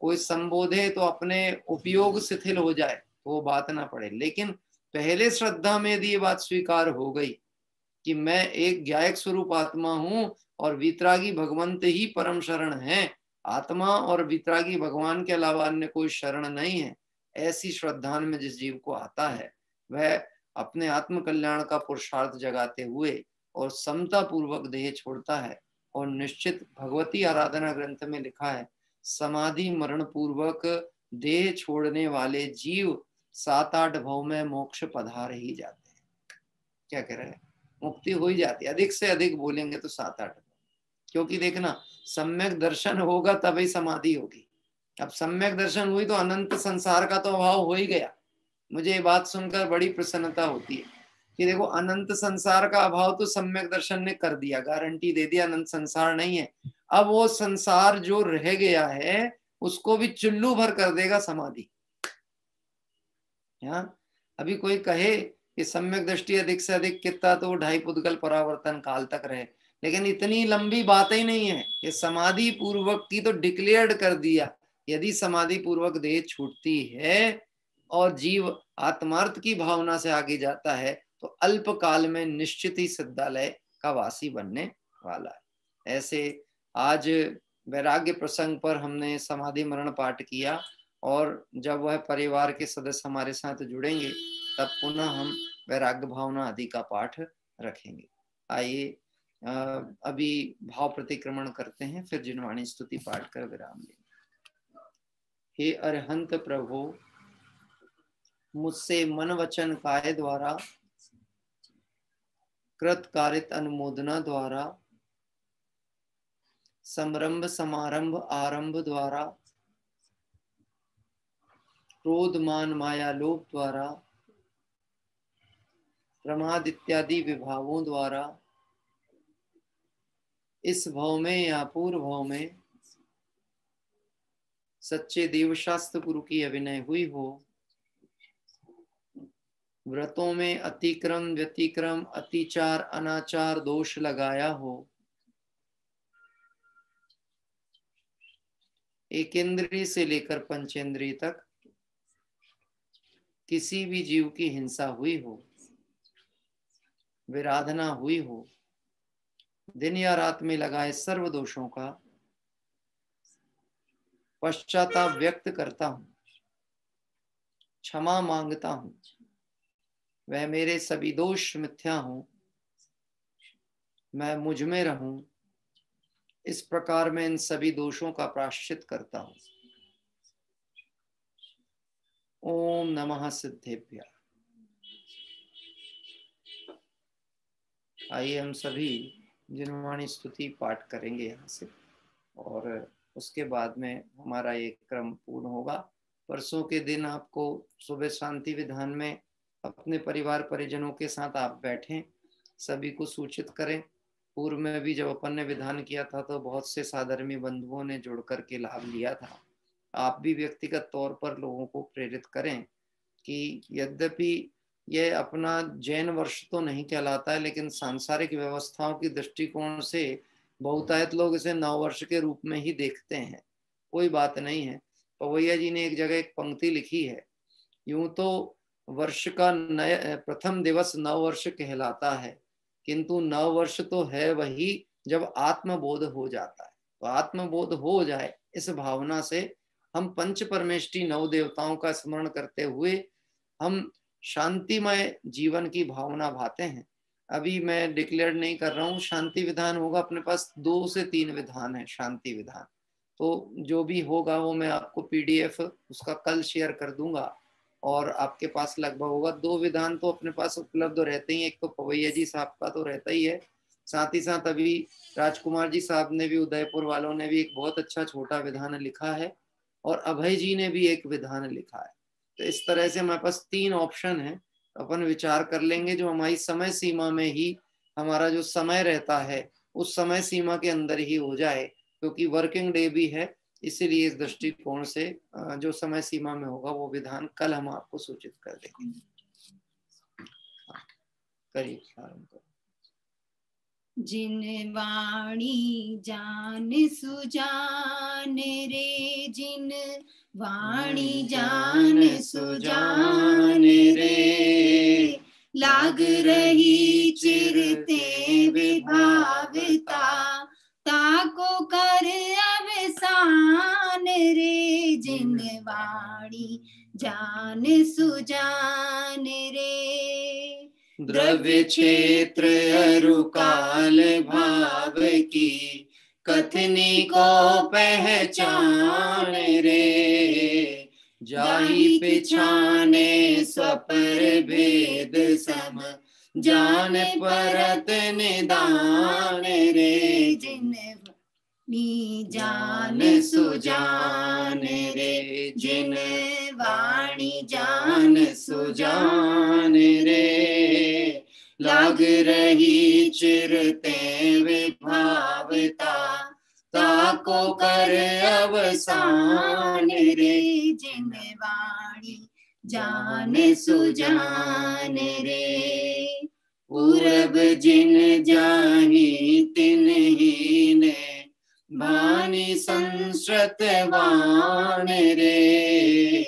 कोई संबोधे तो अपने उपयोग शिथिल हो जाए तो वो बात ना पड़े। लेकिन पहले श्रद्धा में यदि ये बात स्वीकार हो गई कि मैं एक ज्ञायक स्वरूप आत्मा हूं और वितरागी भगवंत ही परम शरण है, आत्मा और वितरागी भगवान के अलावा अन्य कोई शरण नहीं है, ऐसी श्रद्धा में जिस जीव को आता है वह अपने आत्म कल्याण का पुरुषार्थ जगाते हुए और समता पूर्वक देह छोड़ता है। और निश्चित भगवती आराधना ग्रंथ में लिखा है, समाधि मरण पूर्वक देह छोड़ने वाले जीव 7-8 भव में मोक्ष पधार ही जाते हैं। क्या कह रहे हैं, मुक्ति हो ही जाती है। अधिक से अधिक बोलेंगे तो 7-8, क्योंकि देखना सम्यक दर्शन होगा तभी समाधि होगी। अब सम्यक दर्शन हुई तो अनंत संसार का तो अभाव हो ही गया। मुझे ये बात सुनकर बड़ी प्रसन्नता होती है कि देखो अनंत संसार का अभाव तो सम्यक दर्शन ने कर दिया, गारंटी दे दिया अनंत संसार नहीं है। अब वो संसार जो रह गया है उसको भी चुल्लू भर कर देगा समाधि। अभी कोई कहे कि सम्यक दृष्टि अधिक से अधिक कितना तो 2.5 पुद्गल परावर्तन काल तक रहे, लेकिन इतनी लंबी बात ही नहीं है। ये समाधि पूर्वक की तो डिक्लेयर्ड कर दिया। यदि समाधि पूर्वक देह छूटती है और जीव आत्मार्थ की भावना से आगे जाता है तो अल्प काल में निश्चित ही सिद्धालय का वासी बनने वाला है। ऐसे आज वैराग्य प्रसंग पर हमने समाधि मरण पाठ किया, और जब वह परिवार के सदस्य हमारे साथ जुड़ेंगे तब पुनः हम वैराग्य भावना आदि का पाठ रखेंगे। आइए अभी भाव प्रतिक्रमण करते हैं, फिर जिनवाणी स्तुति पाठ कर विराम लेंगे। हे अरहंत प्रभु, मुझसे मन वचन काय द्वारा कृत कारित अनुमोदना द्वारा समरंभ समारंभ आरंभ द्वारा क्रोध मान माया लोभ द्वारा प्रमाद इत्यादि विभावों द्वारा इस भव में या पूर्व भव में सच्चे देवशास्त्र गुरु की अभिनय हुई हो, व्रतों में अतिक्रम व्यतिक्रम अतिचार अनाचार दोष लगाया हो, एकेंद्रीय से लेकर पंचेंद्रीय तक किसी भी जीव की हिंसा हुई हो, विराधना हुई हो, दिन या रात में लगाए सर्व दोषों का पश्चाताप व्यक्त करता हूं, क्षमा मांगता हूं। वह मेरे सभी दोष मिथ्या हों, मैं मुझ में रहूं, इस प्रकार मैं इन सभी दोषों का प्रायश्चित करता हूं। ओम नमः सिद्धेभ्यः। आइए हम सभी जिनवाणी स्तुति पाठ करेंगे यहाँ से, और उसके बाद में हमारा ये क्रम पूर्ण होगा। परसों के दिन आपको सुबह शांति विधान में अपने परिवार परिजनों के साथ आप बैठें, सभी को सूचित करें। पूर्व में भी जब अपन ने विधान किया था तो बहुत से साधर्मी बंधुओं ने जुड़ कर के लाभ लिया था। आप भी व्यक्तिगत तौर पर लोगों को प्रेरित करें कि यद्यपि यह अपना जैन वर्ष तो नहीं कहलाता है, लेकिन सांसारिक व्यवस्थाओं की दृष्टिकोण से बहुतायत लोग इसे नववर्ष के रूप में ही देखते हैं। कोई बात नहीं है। पवैया जी ने एक जगह एक पंक्ति लिखी है, यूं तो वर्ष का प्रथम दिवस नववर्ष कहलाता है, किंतु नववर्ष तो है वही जब आत्मबोध हो जाता है। तो आत्मबोध हो जाए, इस भावना से हम पंच परमेष्टि नव देवताओं का स्मरण करते हुए हम शांतिमय जीवन की भावना भाते हैं। अभी मैं डिक्लेयर नहीं कर रहा हूँ, शांति विधान होगा। अपने पास 2 से 3 विधान है शांति विधान, तो जो भी होगा वो मैं आपको PDF उसका कल शेयर कर दूंगा, और आपके पास लगभग होगा 2 विधान तो अपने पास उपलब्ध रहते ही। एक तो पवैया जी साहब का तो रहता ही है, साथ ही साथ अभी राजकुमार जी साहब ने भी, उदयपुर वालों ने भी एक बहुत अच्छा छोटा विधान लिखा है, और अभय जी ने भी एक विधान लिखा है। तो इस तरह से हमारे पास 3 ऑप्शन है। अपन विचार कर लेंगे, जो हमारी समय सीमा में ही हमारा जो समय रहता है उस समय सीमा के अंदर ही हो जाए, क्योंकि वर्किंग डे भी है। इसीलिए इस दृष्टिकोण से जो समय सीमा में होगा वो विधान कल हम आपको सूचित कर देंगे। करिए प्रारंभ करो। जिन वाणी जान सुजान रे, जिन वाणी जान सुजान रे, लाग रही चिरते विभावता, ताको कर अवसान रे। जिन वाणी जान सुजान रे, द्रव्य क्षेत्र अरुकाल भाव की, कथनी को पहचान रे। जाहि पिछाने स्वपर भेद सम, जान परत निदान रे। जिन वाणी जान सुजान रे, जिन वाणी जान सुजान रे, लाग रही चिरते विभावता, ताको कर अवसान रे। जिन वाणी जान सुजान रे, पूरब जिन जाही तिन ही ने, भानि संस्कृत वान रे।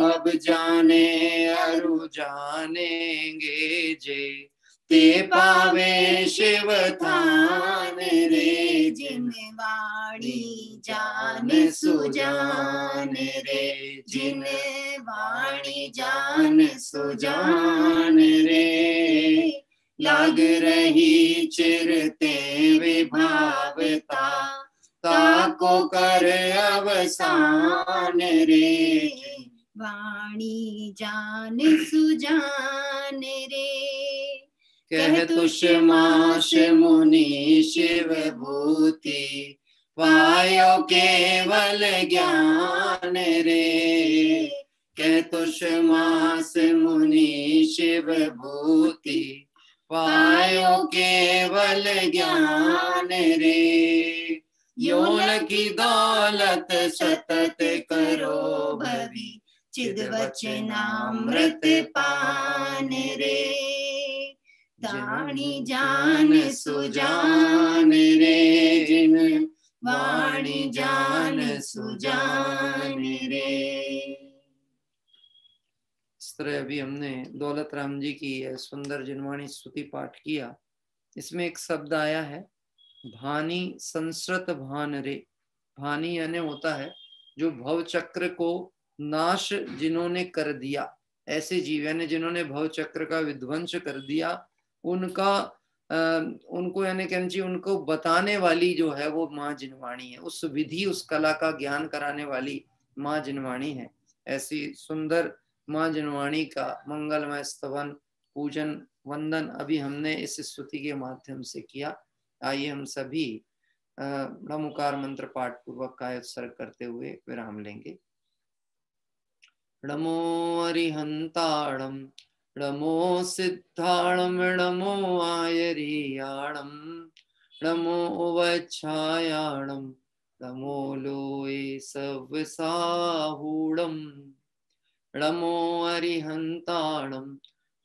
अब जाने अरु जानेंगे जे, ते पावे शिव थान रे। जिन वाणी जान सुजान रे, जिन वाणी जान सुजान रे, लाग रही चिरते विभावता, ताको कर अवसान रे। वाणी जान सुजान रे, कह तुष माश मुनि शिव भूति, पायो केवल ज्ञान रे। कह तुष मास मुनि शिव भूति, पायो केवल ज्ञान रे। यौन की दौलत सतत करो भरी, चिद वचनामृत पान रे। जानी जान सुजान रे, जिन वाणी जान सुजान रे। इस तरह अभी हमने दौलत राम जी की यह सुंदर जिनवाणी स्तुति पाठ किया। इसमें एक शब्द आया है भानी संस्रत भान रे। भानी यानी होता है जो भव चक्र को नाश जिन्होंने कर दिया, ऐसे जीव यानी जिन्होंने भव चक्र का विध्वंस कर दिया, उनका उनको यानी कहना चाहिए उनको बताने वाली जो है वो माँ जिनवाणी है। उस विधि उस कला का ज्ञान कराने वाली माँ जिनवाणी है। ऐसी सुंदर माँ जिनवाणी का मंगलमय स्तवन पूजन वंदन अभी हमने इस स्तुति के माध्यम से किया। आइए हम सभी नमोकार मंत्र पाठ पूर्वक का उत्सर्ग करते हुए विराम लेंगे। नमो अरिहंताणम नमो सिद्धाणम नमो आयरियाणम नमो वच्छायाणम नमो लोये सवसाहूणम नमो अरिहंताणम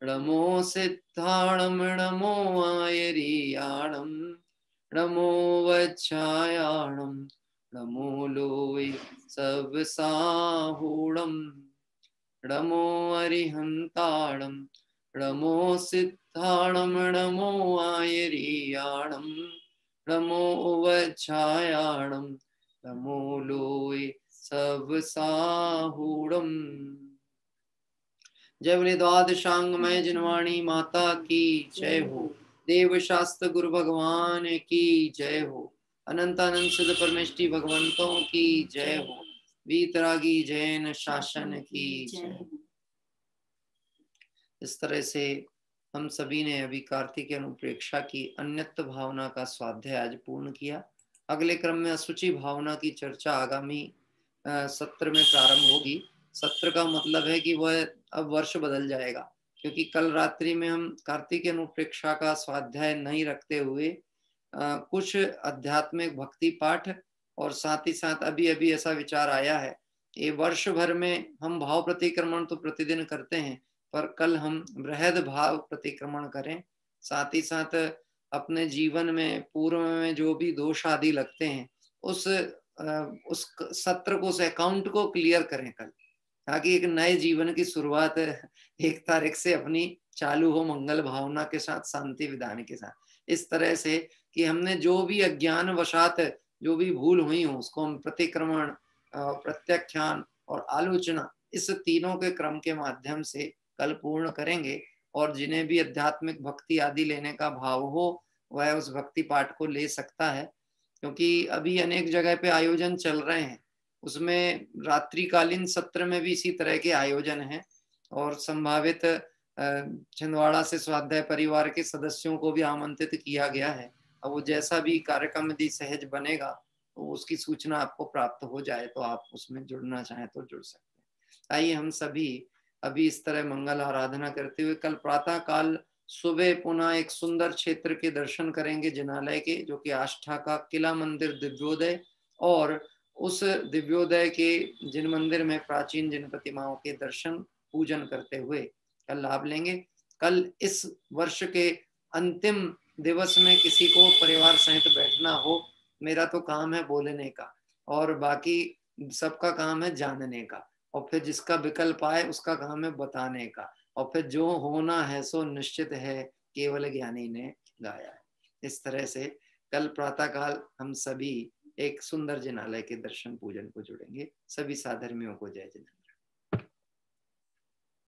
नमो सिद्धाणम नमो आयरियाणम नमो वच्छायाणम नमो लोये सवसाहूणम नमो अरिहंताणम नमो सिद्धाणम नमो आयरियाणम नमो वच्छायाणम नमो लोये सवसाहूणम। जय बोले द्वादशांगमय जिनवाणी माता की जय हो। देव शास्त्र गुरु भगवान की जय हो। अनंत अनंत सिद्ध परमेष्टि भगवंतों की जय हो। वीतरागी जैन शासन की जय। इस तरह से हम सभी ने अभी कार्तिक अनुप्रेक्षा की अन्यत्व भावना का स्वाध्याय आज पूर्ण किया। अगले क्रम में असुचि भावना की चर्चा आगामी सत्र में प्रारंभ होगी। सत्र का मतलब है कि वह अब वर्ष बदल जाएगा, क्योंकि कल रात्रि में हम कार्तिक अनुप्रेक्षा का स्वाध्याय नहीं रखते हुए कुछ आध्यात्मिक भक्ति पाठ और साथ ही साथ अभी अभी ऐसा विचार आया है ये वर्ष भर में हम भाव प्रतिक्रमण तो प्रतिदिन करते हैं, पर कल हम बृहद भाव प्रतिक्रमण करें। साथ ही साथ अपने जीवन में पूर्व में जो भी दोष आदि लगते हैं उस सत्र को, उस अकाउंट को क्लियर करें कल, ताकि एक नए जीवन की शुरुआत 1 तारीख से अपनी चालू हो मंगल भावना के साथ, शांति विधान के साथ। इस तरह से कि हमने जो भी अज्ञान वशात जो भी भूल हुई हो उसको हम प्रतिक्रमण, प्रत्याख्यान और आलोचना, इस तीनों के क्रम के माध्यम से कल पूर्ण करेंगे। और जिन्हें भी आध्यात्मिक भक्ति आदि लेने का भाव हो वह उस भक्ति पाठ को ले सकता है, क्योंकि अभी अनेक जगह पे आयोजन चल रहे हैं। उसमें रात्रिकालीन सत्र में भी इसी तरह के आयोजन हैं और संभावित छिंदवाड़ा से स्वाध्याय परिवार के सदस्यों को भी आमंत्रित किया गया है। अब वो जैसा भी कार्यक्रम यदि सहज बनेगा तो उसकी सूचना आपको प्राप्त हो जाए तो आप उसमें जुड़ना चाहें तो जुड़ सकते हैं। आइए हम सभी अभी इस तरह मंगल आराधना करते हुए कल प्रातः काल सुबह पुनः एक सुंदर क्षेत्र के दर्शन करेंगे जिनालय के, जो कि आष्ठा का किला मंदिर दिव्योदय, और उस दिव्योदय के जिन मंदिर में प्राचीन जिन प्रतिमाओं के दर्शन पूजन करते हुए कल लाभ लेंगे। कल इस वर्ष के अंतिम दिवस में किसी को परिवार सहित बैठना हो, मेरा तो काम है बोलने का और बाकी सबका काम है जानने का, और फिर जिसका विकल्प आए उसका काम है बताने का, और फिर जो होना है सो निश्चित है केवल ज्ञानी ने गाया है। इस तरह से कल प्रातःकाल हम सभी एक सुंदर जिनालय के दर्शन पूजन को जुड़ेंगे। सभी साधर्मियों को जय जिनालय।